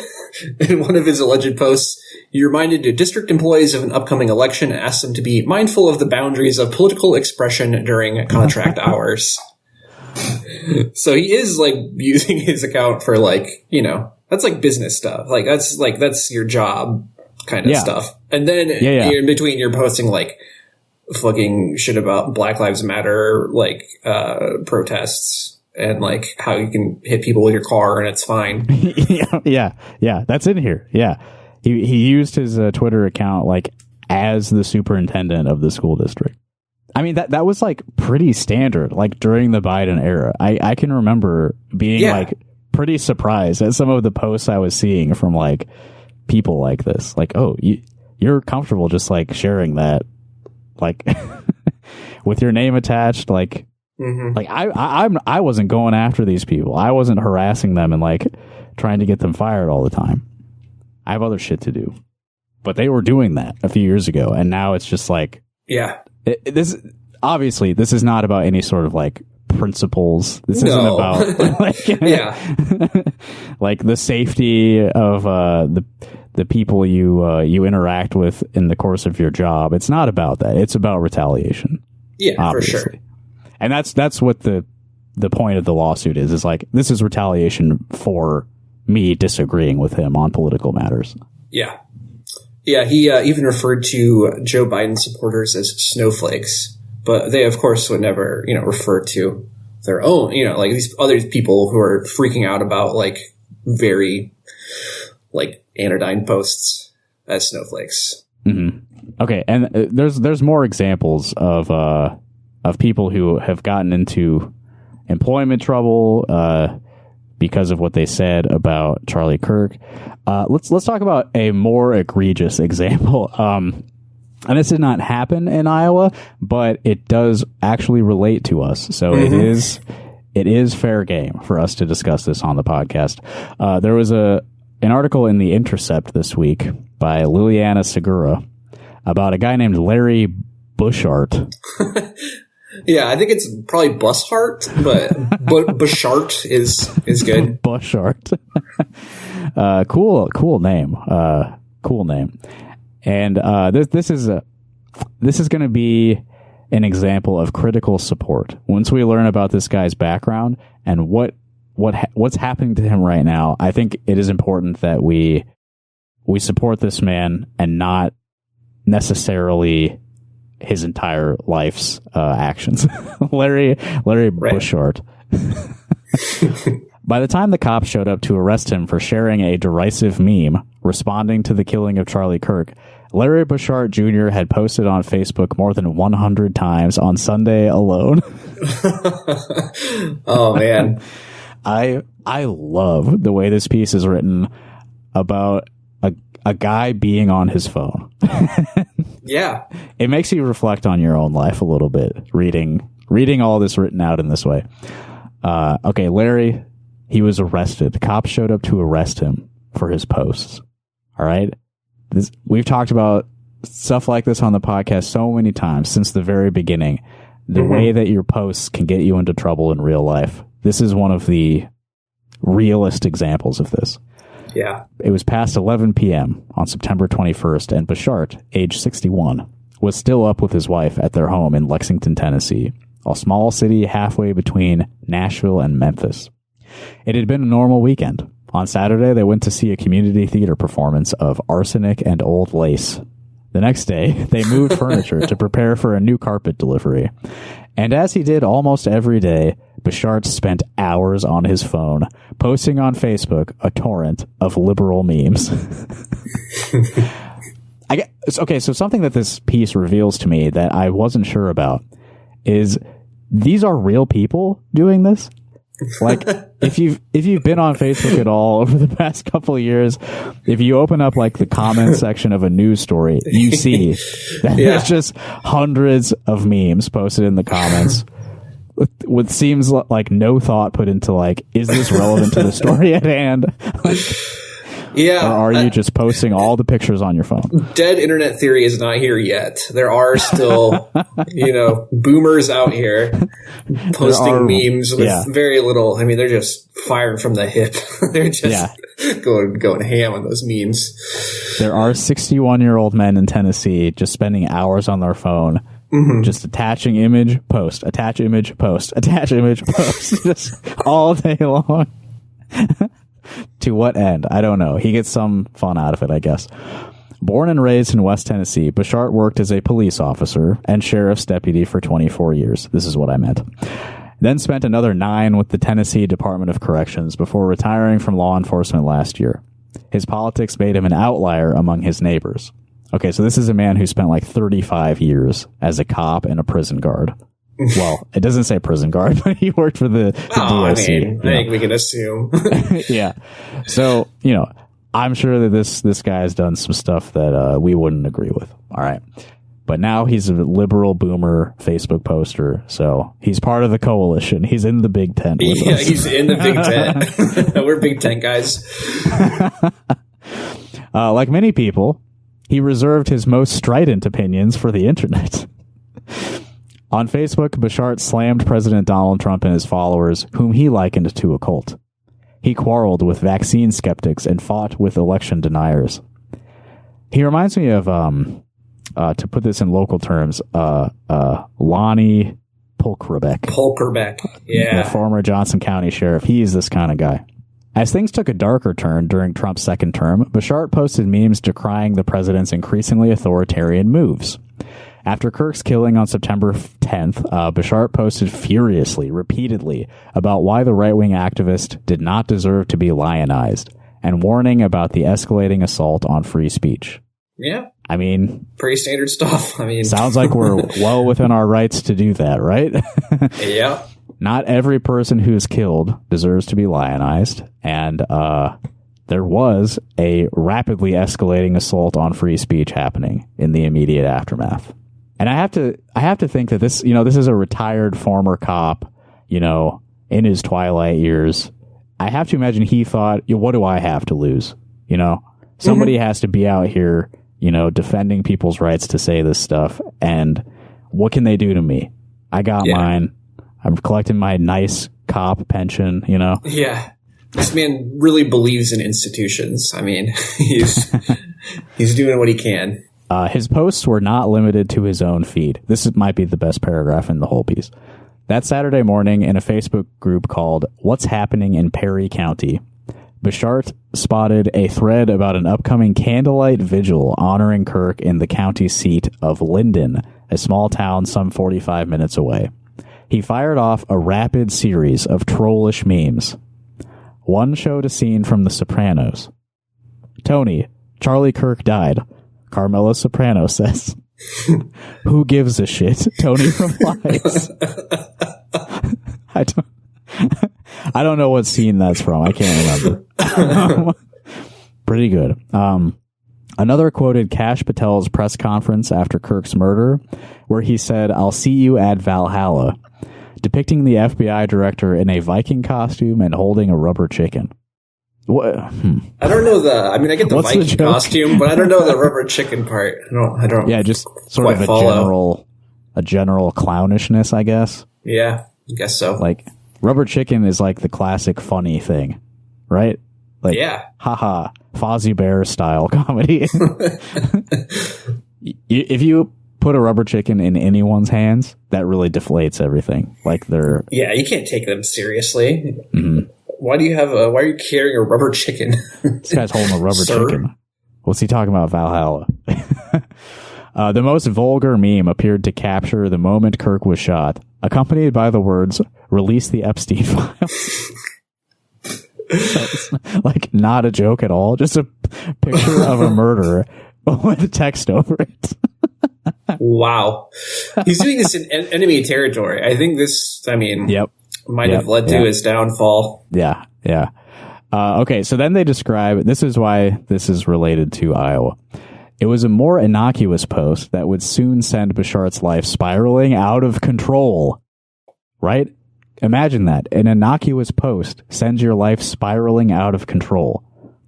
in one of his alleged posts, he reminded district employees of an upcoming election and asked them to be mindful of the boundaries of political expression during contract hours. So he is, like, using his account for, like, that's like business stuff. That's your job kind of stuff. And then in between, you're posting, like, fucking shit about Black Lives Matter, like, protests, and, like, how you can hit people with your car and it's fine. Yeah, that's in here. Yeah. He used his Twitter account, like, as the superintendent of the school district. I mean, that was, like, pretty standard, like, during the Biden era. I can remember being, like, pretty surprised at some of the posts I was seeing from, like, people like this. Like, oh, you're comfortable just, like, sharing that, like, with your name attached, like, like, I wasn't going after these people. I wasn't harassing them and, like, trying to get them fired all the time. I have other shit to do. But they were doing that a few years ago, and now it's just like, this is not about any sort of, like, principles. This isn't about, like, like, the safety of the people you interact with in the course of your job. It's not about that. It's about retaliation. Yeah, obviously. For sure. And that's what the point of the lawsuit is like, this is retaliation for me disagreeing with him on political matters. Yeah. Yeah, he even referred to Joe Biden supporters as snowflakes, but they, of course, would never, refer to their own, like these other people who are freaking out about like very like anodyne posts as snowflakes. Mm-hmm. Okay, and there's more examples of people who have gotten into employment trouble because of what they said about Charlie Kirk. Let's talk about a more egregious example. And this did not happen in Iowa, but it does actually relate to us. So it is fair game for us to discuss this on the podcast. There was an article in The Intercept this week by Liliana Segura about a guy named Larry Bushart. Yeah, I think it's probably Bushart, but Bushart is good. Bushart. Cool name. Cool name. And this is going to be an example of critical support. Once we learn about this guy's background and what's happening to him right now, I think it is important that we support this man and not necessarily his entire life's actions. Larry Bushart. By the time the cops showed up to arrest him for sharing a derisive meme responding to the killing of Charlie Kirk, Larry Bushart Jr. had posted on Facebook more than 100 times on Sunday alone. Oh, man. I love the way this piece is written about a guy being on his phone. Yeah. It makes you reflect on your own life a little bit, reading all this written out in this way. Okay, Larry, he was arrested. The cops showed up to arrest him for his posts. All right? We've talked about stuff like this on the podcast so many times since the very beginning. The way that your posts can get you into trouble in real life. This is one of the realest examples of this. Yeah. It was past 11 p.m. on September 21st, and Bushart, age 61, was still up with his wife at their home in Lexington, Tennessee, a small city halfway between Nashville and Memphis. It had been a normal weekend. On Saturday, they went to see a community theater performance of Arsenic and Old Lace. The next day, they moved furniture to prepare for a new carpet delivery. And as he did almost every day, Bushart spent hours on his phone, posting on Facebook a torrent of liberal memes. Okay, so something that this piece reveals to me that I wasn't sure about is these are real people doing this. Like, if you've been on Facebook at all over the past couple of years, if you open up like the comment section of a news story, you see that there's just hundreds of memes posted in the comments with seems like no thought put into like, is this relevant to the story at hand? Yeah. Or are you just posting all the pictures on your phone? Dead internet theory is not here yet. There are still, boomers out here posting memes with very little. I mean, they're just firing from the hip. They're just going ham on those memes. There are 61-year-old men in Tennessee just spending hours on their phone, just attaching image, post, attach image, post, attach image, post, just all day long. To what end? I don't know. He gets some fun out of it, I guess. Born and raised in West Tennessee, Bushart worked as a police officer and sheriff's deputy for 24 years. This is what I meant. Then spent another 9 with the Tennessee Department of Corrections before retiring from law enforcement last year. His politics made him an outlier among his neighbors. Okay, so this is a man who spent like 35 years as a cop and a prison guard. Well, it doesn't say prison guard, but he worked for the DOC. I think we can assume. Yeah. So, I'm sure that this guy has done some stuff that we wouldn't agree with. All right. But now he's a liberal boomer Facebook poster. So he's part of the coalition. He's in the Big Tent with us. He's in the Big Tent. We're Big Tent guys. Like many people, he reserved his most strident opinions for the internet. On Facebook, Bushart slammed President Donald Trump and his followers, whom he likened to a cult. He quarreled with vaccine skeptics and fought with election deniers. He reminds me of, to put this in local terms, Lonnie Polkerbeck. Yeah. The former Johnson County sheriff. He's this kind of guy. As things took a darker turn during Trump's second term, Bushart posted memes decrying the president's increasingly authoritarian moves. After Kirk's killing on September 10th, Bashar posted furiously, repeatedly, about why the right-wing activist did not deserve to be lionized, and warning about the escalating assault on free speech. Yeah. I mean... pretty standard stuff. I mean... sounds like we're well within our rights to do that, right? Yeah. Not every person who's killed deserves to be lionized, and there was a rapidly escalating assault on free speech happening in the immediate aftermath. And I have to think that this is a retired former cop, in his twilight years. I have to imagine he thought, what do I have to lose? Somebody has to be out here, defending people's rights to say this stuff. And what can they do to me? I got mine. I'm collecting my nice cop pension, Yeah. This man really believes in institutions. I mean, he's doing what he can. His posts were not limited to his own feed. Might be the best paragraph in the whole piece. That Saturday morning, in a Facebook group called What's Happening in Perry County, Bashar spotted a thread about an upcoming candlelight vigil honoring Kirk in the county seat of Linden, a small town some 45 minutes away. He fired off a rapid series of trollish memes. One showed a scene from The Sopranos. Tony, Charlie Kirk died. Carmela Soprano says. Who gives a shit? Tony replies. I don't know what scene that's from. I can't remember. Pretty good. Another quoted Kash Patel's press conference after Kirk's murder, where he said, "I'll see you at Valhalla," depicting the FBI director in a Viking costume and holding a rubber chicken. What? I don't know I get the Viking costume, but I don't know the rubber chicken part. I don't. Yeah, just sort of a general clownishness, I guess. Yeah, I guess so. Like, rubber chicken is like the classic funny thing, right? Like, yeah. Haha, Fozzie Bear style comedy. If you put a rubber chicken in anyone's hands, that really deflates everything. Like, they're... yeah, you can't take them seriously. Mm-hmm. Why are you carrying a rubber chicken? This guy's holding a rubber chicken. What's he talking about, Valhalla? The most vulgar meme appeared to capture the moment Kirk was shot, accompanied by the words, "Release the Epstein files." Like, not a joke at all. Just a picture of a murder with text over it. Wow. He's doing this in enemy territory. I think this, might have led to his downfall. Yeah. Okay, so then they describe, this is why this is related to Iowa. It was a more innocuous post that would soon send Bashar's life spiraling out of control. Right? Imagine that. An innocuous post sends your life spiraling out of control.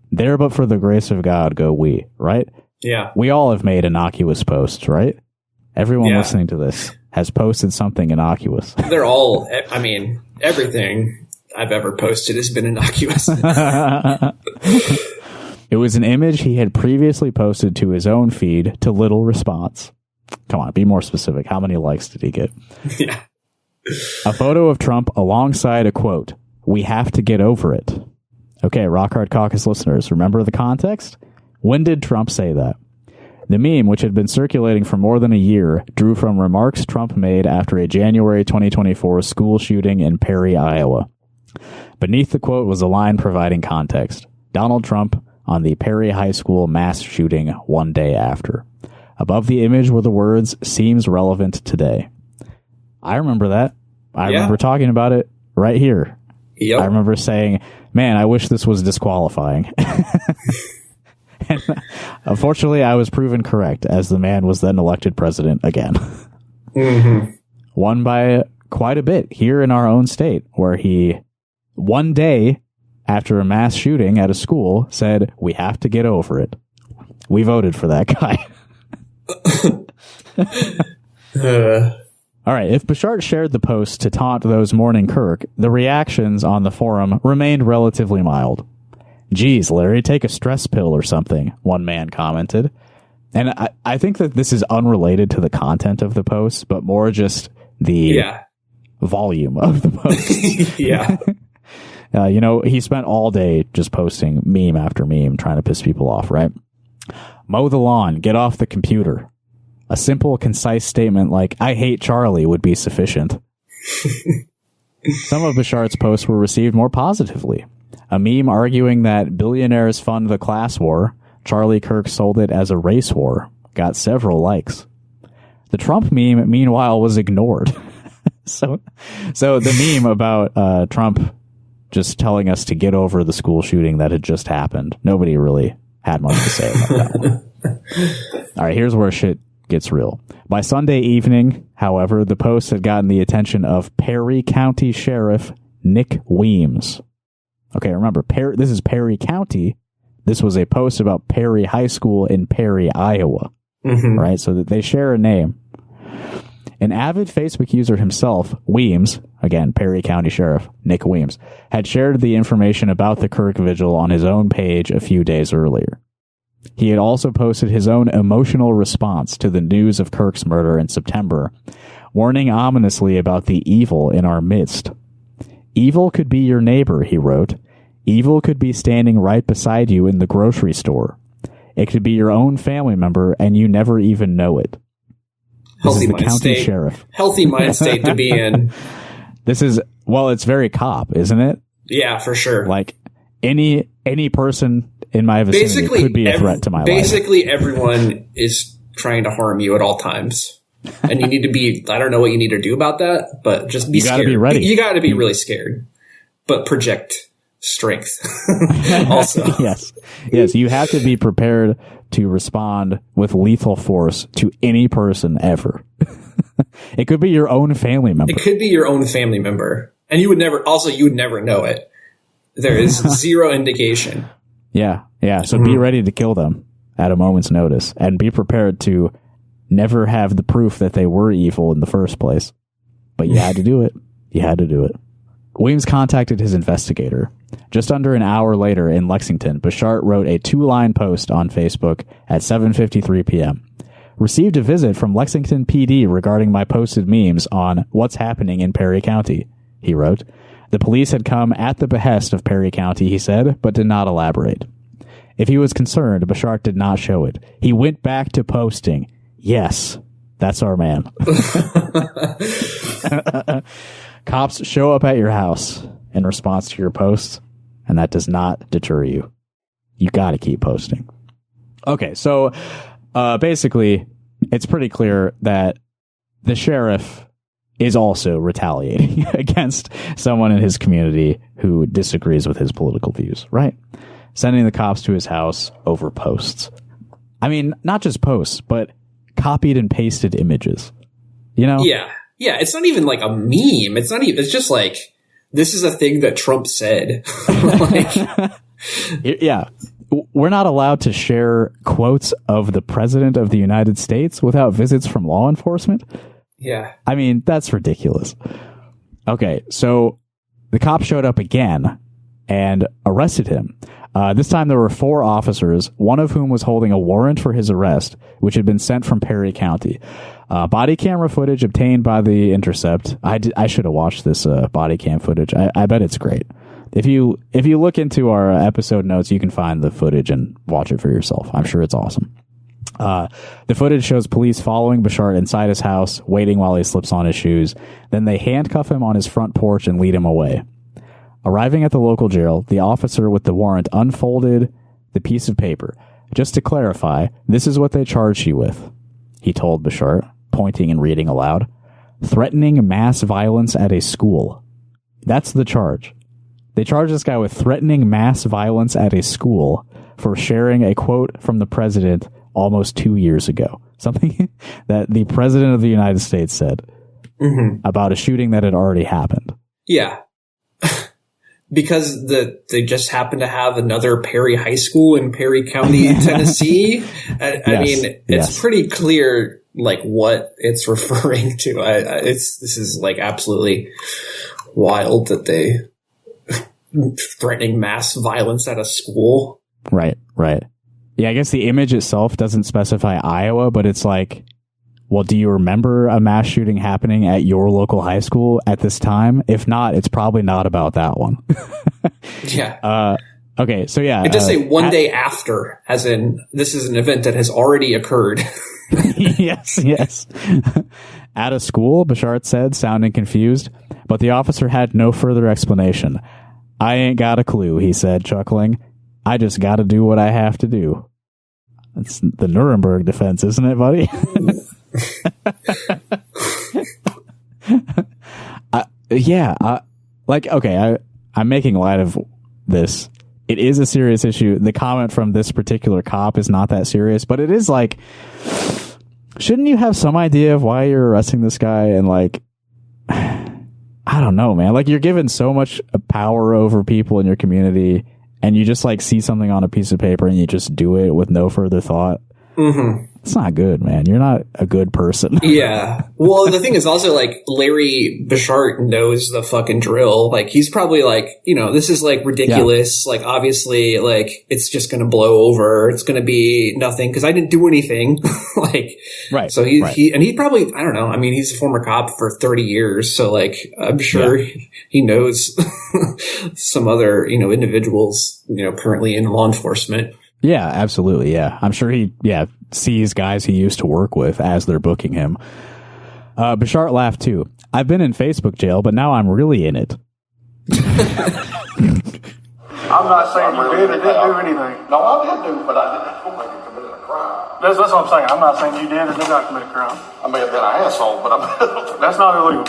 There but for the grace of God go we, right? Yeah. We all have made innocuous posts, right? Everyone listening to this has posted something innocuous. They're all, everything I've ever posted has been innocuous. It was an image he had previously posted to his own feed to little response. Come on, be more specific. How many likes did he get? Yeah. A photo of Trump alongside a quote, "We have to get over it." Okay, Rock Hard Caucus listeners, remember the context? When did Trump say that? The meme, which had been circulating for more than a year, drew from remarks Trump made after a January 2024 school shooting in Perry, Iowa. Beneath the quote was a line providing context. Donald Trump on the Perry High School mass shooting one day after. Above the image were the words, "Seems relevant today." I remember that. I remember talking about it right here. Yep. I remember saying, man, I wish this was disqualifying. And unfortunately, I was proven correct, as the man was then elected president again. Mm-hmm. Won by quite a bit here in our own state, where he, one day after a mass shooting at a school, said, "We have to get over it." We voted for that guy. All right, if Bashar shared the post to taunt those mourning Kirk, the reactions on the forum remained relatively mild. "Geez, Larry, take a stress pill or something," one man commented. And I think that this is unrelated to the content of the post, but more just the volume of the post. Yeah. He spent all day just posting meme after meme, trying to piss people off, right? "Mow the lawn, get off the computer." A simple, concise statement like, "I hate Charlie," would be sufficient. Some of Bashart's posts were received more positively. A meme arguing that billionaires fund the class war, Charlie Kirk sold it as a race war, got several likes. The Trump meme, meanwhile, was ignored. So the meme about Trump just telling us to get over the school shooting that had just happened, nobody really had much to say about that one. All right, here's where shit gets real. By Sunday evening, however, the post had gotten the attention of Perry County Sheriff Nick Weems. Okay, remember, this is Perry County. This was a post about Perry High School in Perry, Iowa. Mm-hmm. Right? So that they share a name. An avid Facebook user himself, Weems, again, Perry County Sheriff Nick Weems, had shared the information about the Kirk vigil on his own page a few days earlier. He had also posted his own emotional response to the news of Kirk's murder in September, warning ominously about the evil in our midst. "Evil could be your neighbor," he wrote. "Evil could be standing right beside you in the grocery store. It could be your own family member, and you never even know it." Healthy mind state. Sheriff. Healthy mind state to be in. This is, well, it's very cop, isn't it? Yeah, for sure. Like any person in my vicinity could be a threat to my life. Basically, everyone is trying to harm you at all times. And you need to be, I don't know what you need to do about that, but just be scared. You gotta be ready. You gotta be really scared. But project strength also. Yes, you have to be prepared to respond with lethal force to any person ever. It could be your own family member. It could be your own family member. And you would never know it. There is zero indication. Yeah. So be ready to kill them at a moment's notice and be prepared to never have the proof that they were evil in the first place. But you had to do it. Weems contacted his investigator. Just under an hour later in Lexington, Bashart wrote a 2-line post on Facebook at 7:53 p.m. "Received a visit from Lexington PD regarding my posted memes on what's happening in Perry County," he wrote. The police had come at the behest of Perry County, he said, but did not elaborate. If he was concerned, Bashart did not show it. He went back to posting, "Yes, that's our man." Cops show up at your house in response to your posts, and that does not deter you. You got to keep posting. Okay, so basically, it's pretty clear that the sheriff is also retaliating against someone in his community who disagrees with his political views, right? Sending the cops to his house over posts. I mean, not just posts, but copied and pasted images. You know? Yeah, it's not even like a meme. It's just like, this is a thing that Trump said. Yeah. We're not allowed to share quotes of the president of the United States without visits from law enforcement. Yeah. I mean, that's ridiculous. Okay, so the cops showed up again and arrested him. This time there were 4 officers, one of whom was holding a warrant for his arrest, which had been sent from Perry County. Body camera footage obtained by The Intercept. I should have watched this body cam footage. I bet it's great. If you look into our episode notes, you can find the footage and watch it for yourself. I'm sure it's awesome. The footage shows police following Bashart inside his house, waiting while he slips on his shoes. Then they handcuff him on his front porch and lead him away. Arriving at the local jail, the officer with the warrant unfolded the piece of paper. "Just to clarify, this is what they charged you with," he told Bashart, pointing and reading aloud. "Threatening mass violence at a school." That's the charge. They charged this guy with threatening mass violence at a school for sharing a quote from the president almost 2 years ago. Something that the president of the United States said about a shooting that had already happened. Yeah. Because they just happen to have another Perry High School in Perry County, Tennessee. I mean, it's pretty clear, like, what it's referring to. This is like absolutely wild that they threatening mass violence at a school. Right. Yeah, I guess the image itself doesn't specify Iowa, but it's like, well, do you remember a mass shooting happening at your local high school at this time? If not, it's probably not about that one. Yeah. Okay, so yeah. It does say one day after, as in this is an event that has already occurred. Yes. At a school, Bashart said, sounding confused, but the officer had no further explanation. I ain't got a clue, he said, chuckling. I just gotta do what I have to do. That's the Nuremberg defense, isn't it, buddy? I'm making light of this. It is a serious issue. The comment from this particular cop is not that serious, but it is like, shouldn't you have some idea of why you're arresting this guy? And like, I don't know, man. Like, you're given so much power over people in your community, and you just like see something on a piece of paper and you just do it with no further thought. Mm-hmm. It's not good, man. You're not a good person. Yeah. Well, the thing is also, like, Larry Bashart knows the fucking drill. Like, he's probably like, this is like ridiculous. Yeah. Like, obviously, like, it's just going to blow over. It's going to be nothing because I didn't do anything. Like, right. So he probably, I don't know. I mean, he's a former cop for 30 years. So, like, I'm sure he knows some other, individuals, currently in law enforcement. Yeah, absolutely. Yeah. I'm sure he sees guys he used to work with as they're booking him. Bashart laughed too. I've been in Facebook jail, but now I'm really in it. I'm not saying you did or didn't do anything. No, I did do, but I don't think you committed a crime. That's what I'm saying. I'm not saying you did or did not commit a crime. I may have been an asshole, but that's not illegal.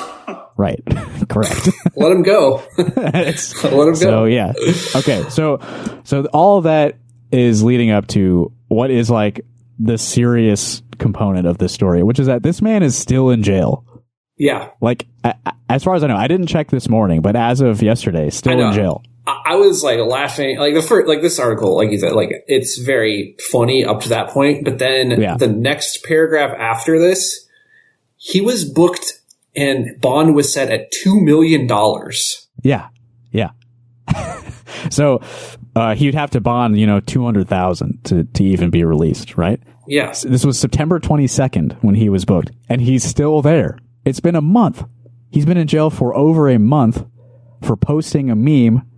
Right. Correct. Let him go. Let him go. So, yeah. Okay. So all of that is leading up to what is like the serious component of this story, which is that this man is still in jail. Yeah. Like, as far as I know, I didn't check this morning, but as of yesterday, still in jail. I was like laughing, like this article, like you said, like it's very funny up to that point. But then the next paragraph after this, he was booked and bond was set at $2 million. Yeah. Yeah. So, he'd have to bond, $200,000 to even be released, right? Yeah. So this was September 22nd when he was booked, and he's still there. It's been a month. He's been in jail for over a month for posting a meme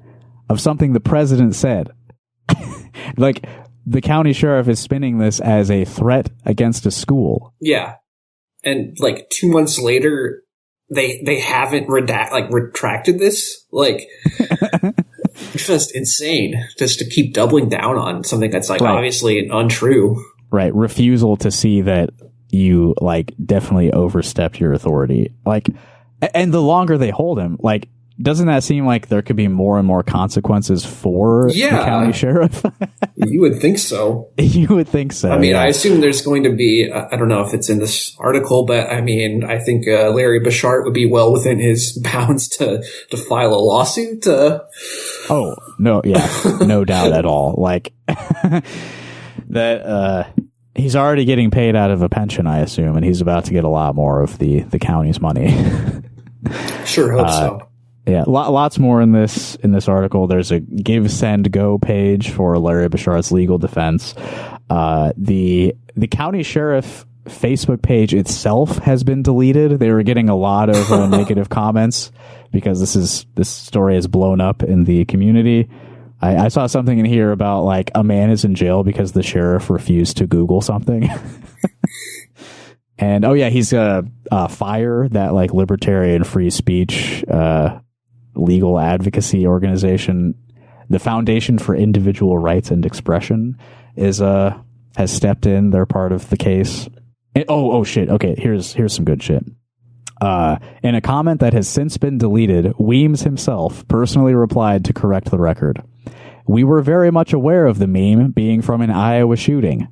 of something the president said. Like, the county sheriff is spinning this as a threat against a school. Yeah. And like 2 months later, they haven't retracted this. Like, it's just insane just to keep doubling down on something that's like obviously untrue. Right. Refusal to see that you like definitely overstepped your authority. Like, and the longer they hold him, like, doesn't that seem like there could be more and more consequences for the county sheriff? You would think so. You would think so. I mean, I assume there's going to be, I don't know if it's in this article, but I mean, I think Larry Bashart would be well within his bounds to file a lawsuit. Oh, no, yeah, no doubt at all. Like, that, he's already getting paid out of a pension, I assume, and he's about to get a lot more of the county's money. Sure hope so. Yeah, lots more in this article. There's a Give, Send, Go page for Larry Bashart's legal defense. The county sheriff Facebook page itself has been deleted. They were getting a lot of negative comments because this story has blown up in the community. I saw something in here about like a man is in jail because the sheriff refused to Google something. And he's FIRE, that like libertarian free speech legal advocacy organization. The Foundation for Individual Rights and Expression has stepped in. They're part of the case. And, shit. Okay, here's some good shit. In a comment that has since been deleted, Weems himself personally replied to correct the record. We were very much aware of the meme being from an Iowa shooting.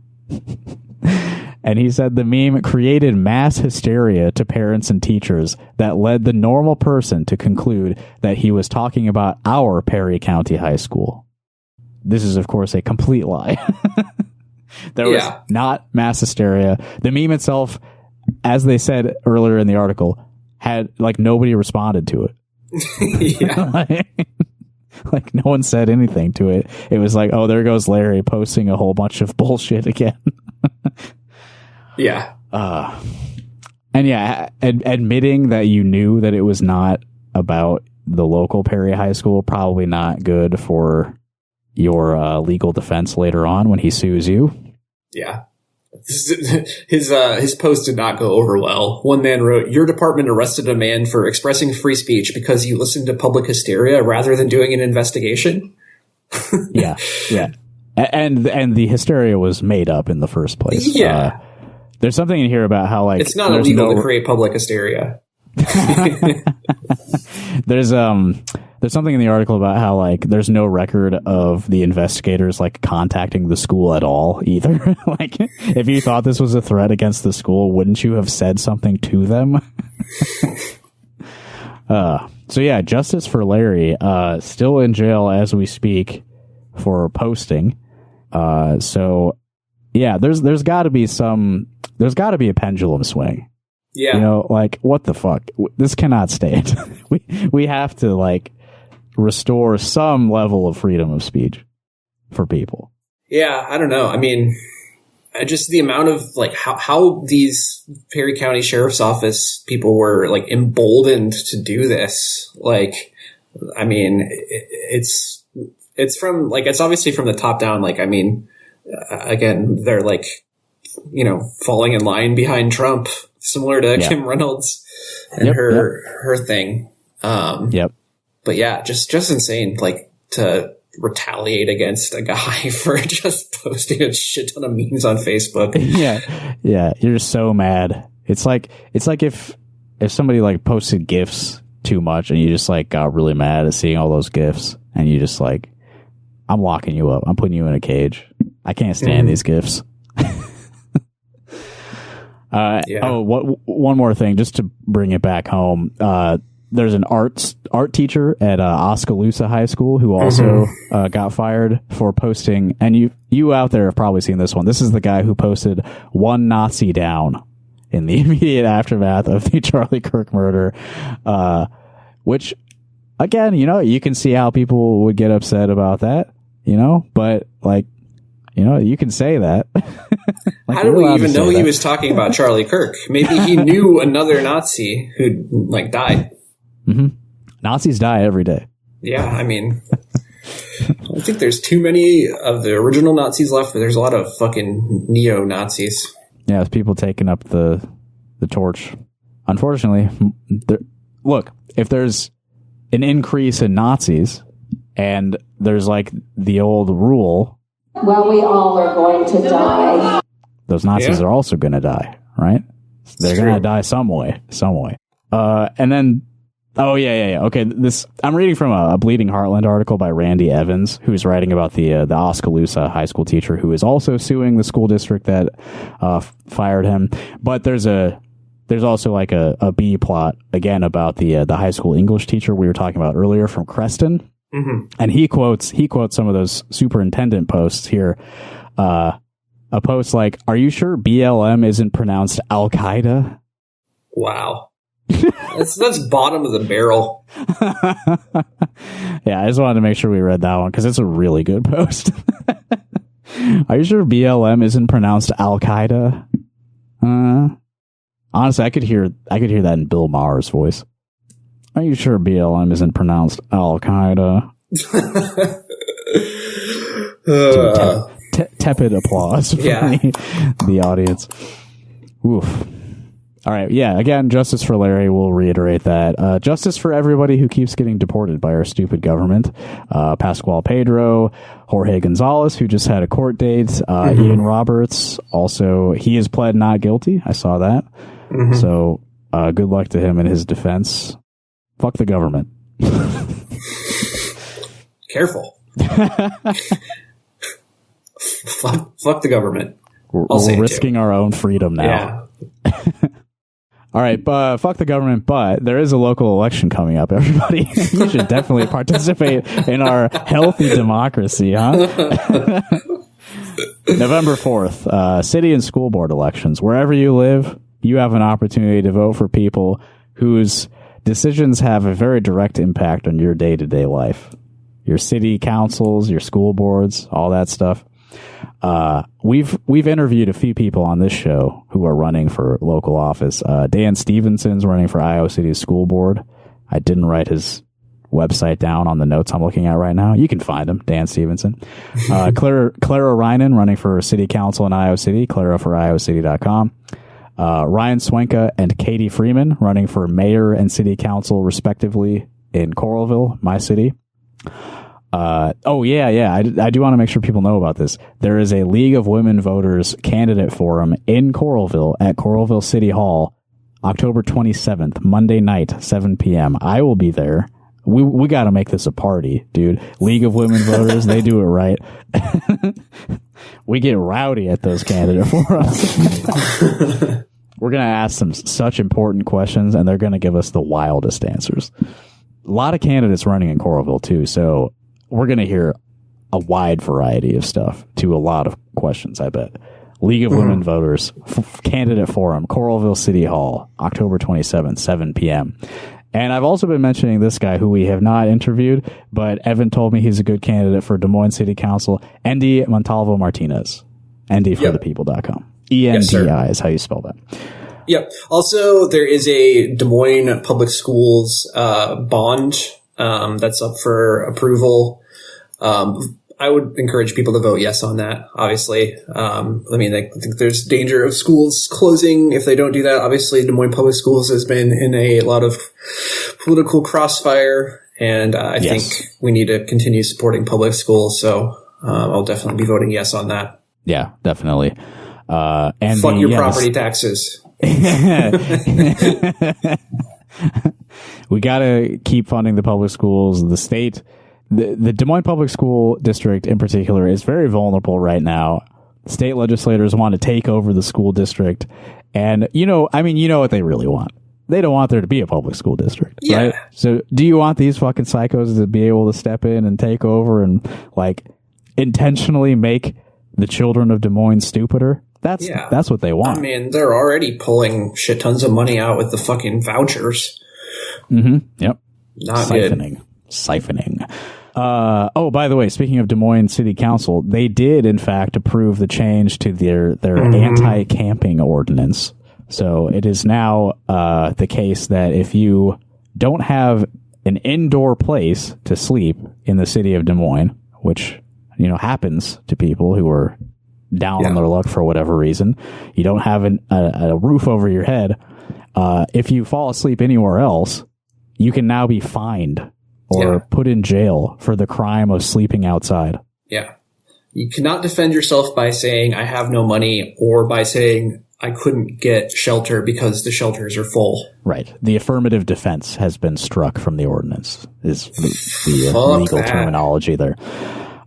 And he said the meme created mass hysteria to parents and teachers that led the normal person to conclude that he was talking about our Perry County High School. This is, of course, a complete lie. There was not mass hysteria. The meme itself, as they said earlier in the article, had like nobody responded to it. Like no one said anything to it. It was like, oh, there goes Larry posting a whole bunch of bullshit again. Yeah. And admitting that you knew that it was not about the local Perry High School, probably not good for your legal defense later on when he sues you. Yeah. his post did not go over well. One man wrote, "Your department arrested a man for expressing free speech because he listened to public hysteria rather than doing an investigation." Yeah. And the hysteria was made up in the first place. Yeah. There's something in here about how, like, it's not illegal to create public hysteria. There's something in the article about how, like, there's no record of the investigators, like, contacting the school at all either. Like, if you thought this was a threat against the school, wouldn't you have said something to them? So yeah, justice for Larry, still in jail as we speak for posting. So yeah, there's got to be a pendulum swing. Yeah. You know, like, what the fuck? This cannot stand. we have to, like, restore some level of freedom of speech for people. Yeah, I don't know. I mean, just the amount of, like, how these Perry County Sheriff's Office people were, like, emboldened to do this. Like, I mean, it's from, like, it's obviously from the top down. Like, I mean, again, they're, like, you know, falling in line behind Trump, similar to Kim Reynolds and her thing. But yeah, just insane, like, to retaliate against a guy for just posting a shit ton of memes on Facebook. Yeah, you're so mad. It's like if somebody, like, posted GIFs too much and you just, like, got really mad at seeing all those GIFs and you just, like, I'm locking you up. I'm putting you in a cage. I can't stand these GIFs. One more thing, just to bring it back home. There's an art teacher at Oskaloosa High School who also got fired for posting. And you out there have probably seen this one. This is the guy who posted "one Nazi down" in the immediate aftermath of the Charlie Kirk murder. Which, again, you know, you can see how people would get upset about that. You know, but, like, you know, you can say that. Like, how do we even know he was talking about Charlie Kirk? Maybe he knew another Nazi who, like, died. Mm-hmm. Nazis die every day. Yeah, I mean, I don't think there's too many of the original Nazis left, but there's a lot of fucking neo-Nazis. Yeah, it's people taking up the torch. Unfortunately, look, if there's an increase in Nazis and there's, like, the old rule, well, we all are going to die. Those Nazis are also going to die, right? They're going to die some way. And then, okay. I'm reading from a Bleeding Heartland article by Randy Evans, who's writing about the Oskaloosa high school teacher who is also suing the school district that fired him. But there's also, like, a B plot again about the high school English teacher we were talking about earlier from Creston. Mm-hmm. And he quotes some of those superintendent posts here. A post like, "Are you sure BLM isn't pronounced Al Qaeda?" Wow. That's bottom of the barrel. Yeah, I just wanted to make sure we read that one because it's a really good post. Are you sure BLM isn't pronounced Al Qaeda? Honestly, I could hear that in Bill Maher's voice. Are you sure BLM isn't pronounced Al Qaeda? Tepid applause from the audience. Oof. All right. Yeah. Again, justice for Larry. We'll reiterate that. Justice for everybody who keeps getting deported by our stupid government. Pascual Pedro, Jorge Gonzalez, who just had a court date. Ian Roberts. Also, he is pled not guilty. I saw that. Mm-hmm. So, good luck to him in his defense. Fuck the government. Careful. Fuck the government. We're risking our own freedom now. Yeah. All right, but fuck the government, but there is a local election coming up, everybody. You should definitely participate in our healthy democracy, huh? November 4th, city and school board elections. Wherever you live, you have an opportunity to vote for people whose decisions have a very direct impact on your day-to-day life. Your city councils, your school boards, all that stuff. We've interviewed a few people on this show who are running for local office. Dan Stevenson's running for Iowa City School Board. I didn't write his website down on the notes I'm looking at right now. You can find him, Dan Stevenson. Clara Reinen running for city council in Iowa City, Clara for iowacity.com. Ryan Swenka and Katie Freeman running for mayor and city council respectively in Coralville, my city. I do want to make sure people know about this. There is a League of Women Voters candidate forum in Coralville at Coralville City Hall, October 27th, Monday night, 7 p.m. I will be there. We got to make this a party, dude. League of Women Voters, they do it right. We get rowdy at those candidate forums. We're going to ask them such important questions, and they're going to give us the wildest answers. A lot of candidates running in Coralville, too, so we're going to hear a wide variety of stuff to a lot of questions, I bet. League of Women Voters, candidate forum, Coralville City Hall, October 27th, 7 p.m. And I've also been mentioning this guy who we have not interviewed, but Evan told me he's a good candidate for Des Moines City Council, Endy Montalvo Martinez, endyforthepeople.com. ENDI is how you spell that. Yep. Also, there is a Des Moines Public Schools bond that's up for approval. I would encourage people to vote yes on that, obviously. I think there's danger of schools closing if they don't do that. Obviously, Des Moines Public Schools has been in a lot of political crossfire, and I think we need to continue supporting public schools. So I'll definitely be voting yes on that. Yeah, definitely. And fuck your property taxes. We got to keep funding the public schools. The state, the Des Moines Public School District in particular is very vulnerable right now. State legislators want to take over the school district. And, you know what they really want. They don't want there to be a public school district, right? So do you want these fucking psychos to be able to step in and take over and like intentionally make the children of Des Moines stupider? That's what they want. I mean, they're already pulling shit tons of money out with the fucking vouchers. Mm-hmm. Yep. Not Siphoning. By the way, speaking of Des Moines City Council, they did in fact approve the change to their anti-camping ordinance. So it is now the case that if you don't have an indoor place to sleep in the city of Des Moines, which happens to people who are down on their luck for whatever reason, you don't have a roof over your head. If you fall asleep anywhere else, you can now be fined or put in jail for the crime of sleeping outside. Yeah. You cannot defend yourself by saying, I have no money, or by saying, I couldn't get shelter because the shelters are full. Right. The affirmative defense has been struck from the ordinance, is the legal terminology there.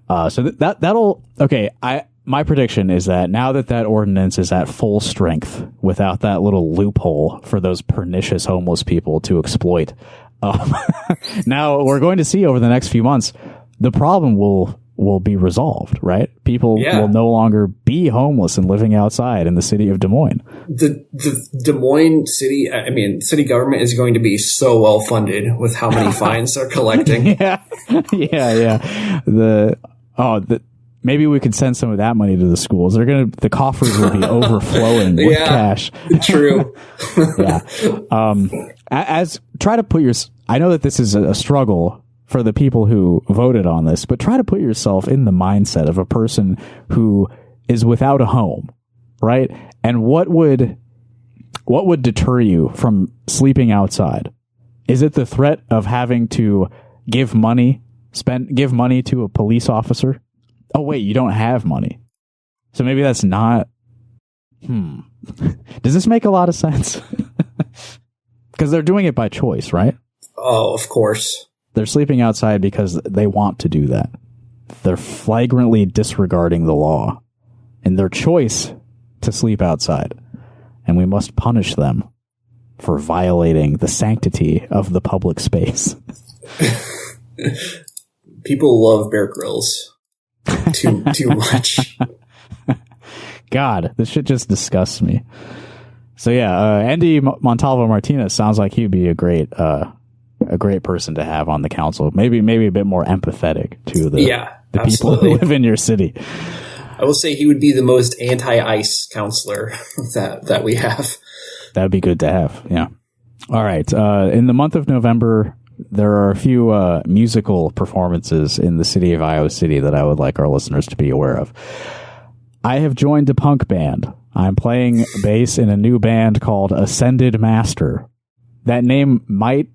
So that'll... Okay, my prediction is that now that ordinance is at full strength, without that little loophole for those pernicious homeless people to exploit, now we're going to see over the next few months, the problem will be resolved, right? People will no longer be homeless and living outside in the city of Des Moines. The Des Moines city, city government is going to be so well funded with how many fines they're collecting. Maybe we could send some of that money to the schools. The coffers will be overflowing with cash. True. Try to put I know that this is a struggle for the people who voted on this, but try to put yourself in the mindset of a person who is without a home, right? And what would deter you from sleeping outside? Is it the threat of having to give money to a police officer? Oh, wait, you don't have money. So maybe that's not... Does this make a lot of sense? Because they're doing it by choice, right? Oh, of course. They're sleeping outside because they want to do that. They're flagrantly disregarding the law and their choice to sleep outside. And we must punish them for violating the sanctity of the public space. People love Bear Grylls. Too much. God, this shit just disgusts me. So Endy Montalvo Martinez sounds like he'd be a great person to have on the council. Maybe a bit more empathetic to the people who live in your city. I will say he would be the most anti-ICE counselor that we have. That'd be good to have. Yeah. All right. In the month of November, there are a few musical performances in the city of Iowa City that I would like our listeners to be aware of. I have joined a punk band. I'm playing bass in a new band called Ascended Master. That name might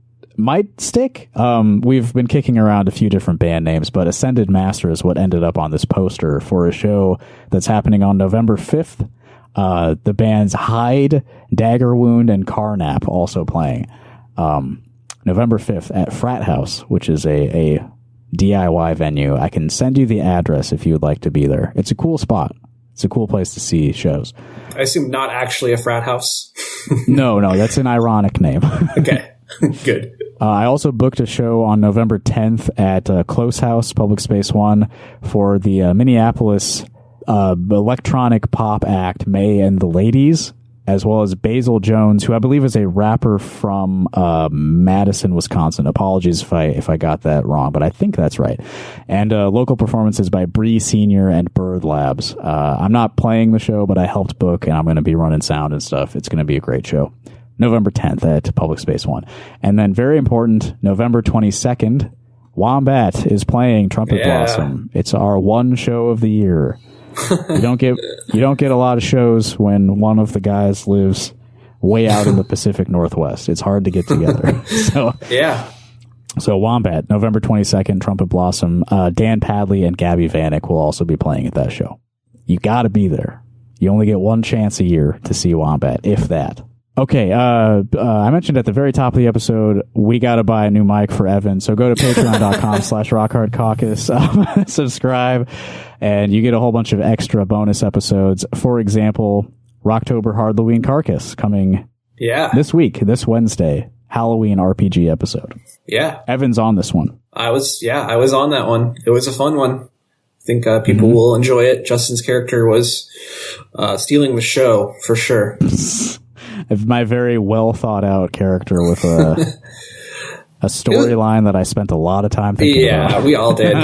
stick. We've been kicking around a few different band names, but Ascended Master is what ended up on this poster for a show that's happening on November 5th. The bands Hyde, Dagger Wound, and Carnap also playing. November 5th at Frat House, which is a DIY venue. I can send you the address if you would like to be there. It's a cool spot. It's a cool place to see shows. I assume not actually a frat house. No, that's an ironic name. Okay, good. I also booked a show on November 10th at Close House, Public Space 1, for the Minneapolis electronic pop act May and the Ladies, as well as Basil Jones, who I believe is a rapper from Madison, Wisconsin. Apologies if I got that wrong, but I think that's right. And local performances by Bree Senior and Bird Labs. I'm not playing the show, but I helped book, and I'm going to be running sound and stuff. It's going to be a great show. November 10th at Public Space 1. And then, very important, November 22nd, Wombat is playing Trumpet Blossom. It's our one show of the year. You don't get a lot of shows when one of the guys lives way out in the Pacific Northwest. It's hard to get together. So Wombat, November 22nd, Trumpet Blossom. Dan Padley and Gabby Vanek will also be playing at that show. You got to be there. You only get one chance a year to see Wombat, if that. Okay, I mentioned at the very top of the episode, we got to buy a new mic for Evan. So go to patreon.com/rockhardcaucus, subscribe, and you get a whole bunch of extra bonus episodes. For example, Rocktober Hardloween Caucus coming this week, this Wednesday, Halloween RPG episode. Yeah. Evan's on this one. I was on that one. It was a fun one. I think people will enjoy it. Justin's character was stealing the show, for sure. My very well thought out character with a storyline that I spent a lot of time thinking about. Yeah, we all did.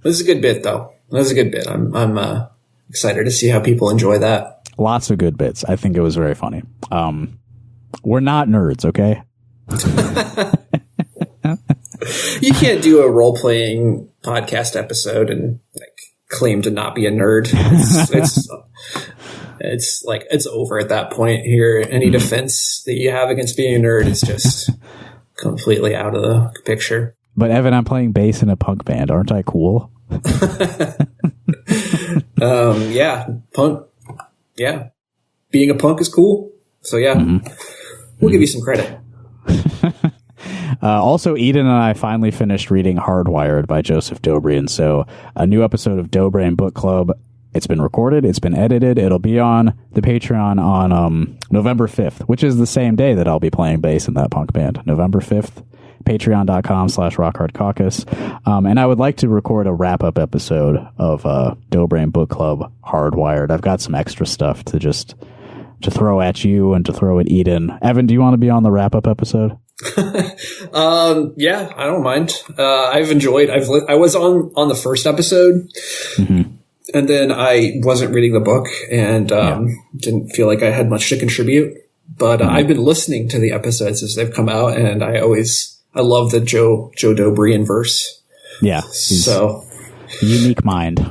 This is a good bit, though. This is a good bit. I'm excited to see how people enjoy that. Lots of good bits. I think it was very funny. We're not nerds, okay? You can't do a role playing podcast episode and claim to not be a nerd. It's over at that point here. Any defense that you have against being a nerd is just completely out of the picture. But Evan, I'm playing bass in a punk band. Aren't I cool? Punk. Yeah. Being a punk is cool. So we'll give you some credit. Also, Eden and I finally finished reading Hardwired by Joseph Dobrian. So a new episode of Dobrian Book Club. It's been recorded. It's been edited. It'll be on the Patreon on November 5th, which is the same day that I'll be playing bass in that punk band. November 5th, patreon.com/rockhardcaucus. And I would like to record a wrap-up episode of Dobrian Book Club Hardwired. I've got some extra stuff to throw at you and to throw at Eden. Evan, do you want to be on the wrap-up episode? Yeah, I don't mind. I've enjoyed. I was on the first episode. Mm-hmm. And then I wasn't reading the book and didn't feel like I had much to contribute. But I've been listening to the episodes as they've come out, and I love the Joe Dobrian verse. Yeah. So unique mind.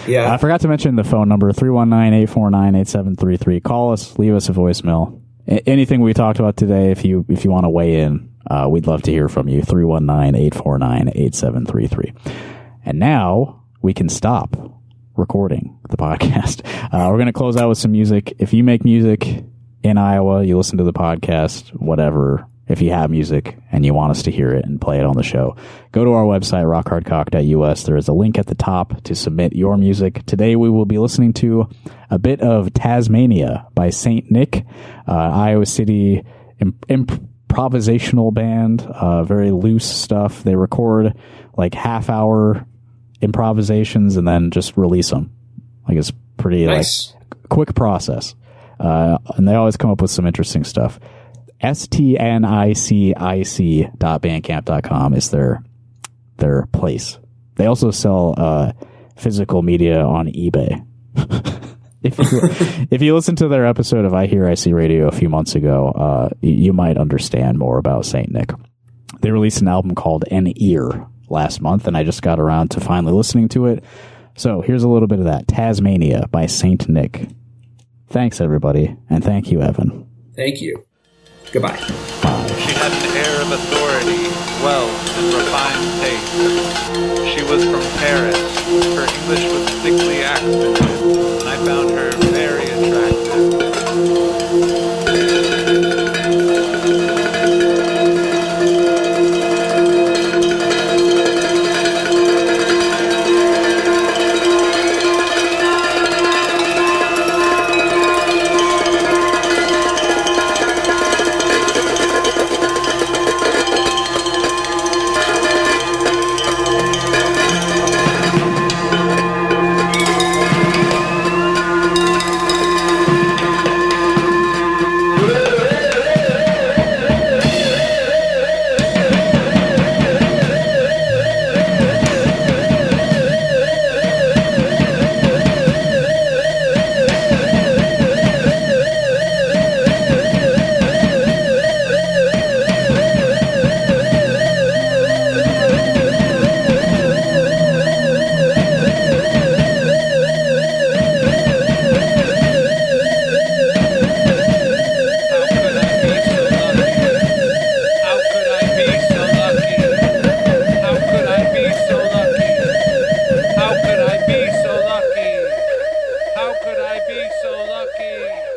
Yeah. I forgot to mention the phone number, 319-849-8733. Call us, leave us a voicemail. Anything we talked about today, if you want to weigh in, we'd love to hear from you. 319-849-8733. And now we can stop recording the podcast. We're going to close out with some music. If you make music in Iowa, you listen to the podcast, whatever. If you have music and you want us to hear it and play it on the show, go to our website, rockhardcock.us. There is a link at the top to submit your music. Today we will be listening to a bit of Tasmania by Saint Nick, Iowa City improvisational band, very loose stuff. They record like half-hour improvisations and then just release them. It's pretty nice. Quick process. And they always come up with some interesting stuff. stniccic.bandcamp.com is their place. They also sell physical media on eBay. If you listen to their episode of I Hear I See Radio a few months ago, you might understand more about Saint Nick. They released an album called An Ear last month, and I just got around to finally listening to it. So here's a little bit of that. Tasmania by Saint Nick. Thanks, everybody, and thank you, Evan. Thank you. Goodbye. She had an air of authority, wealth, and refined taste. She was from Paris. Her English was thickly accented, and I found her very attractive. How could I be so lucky?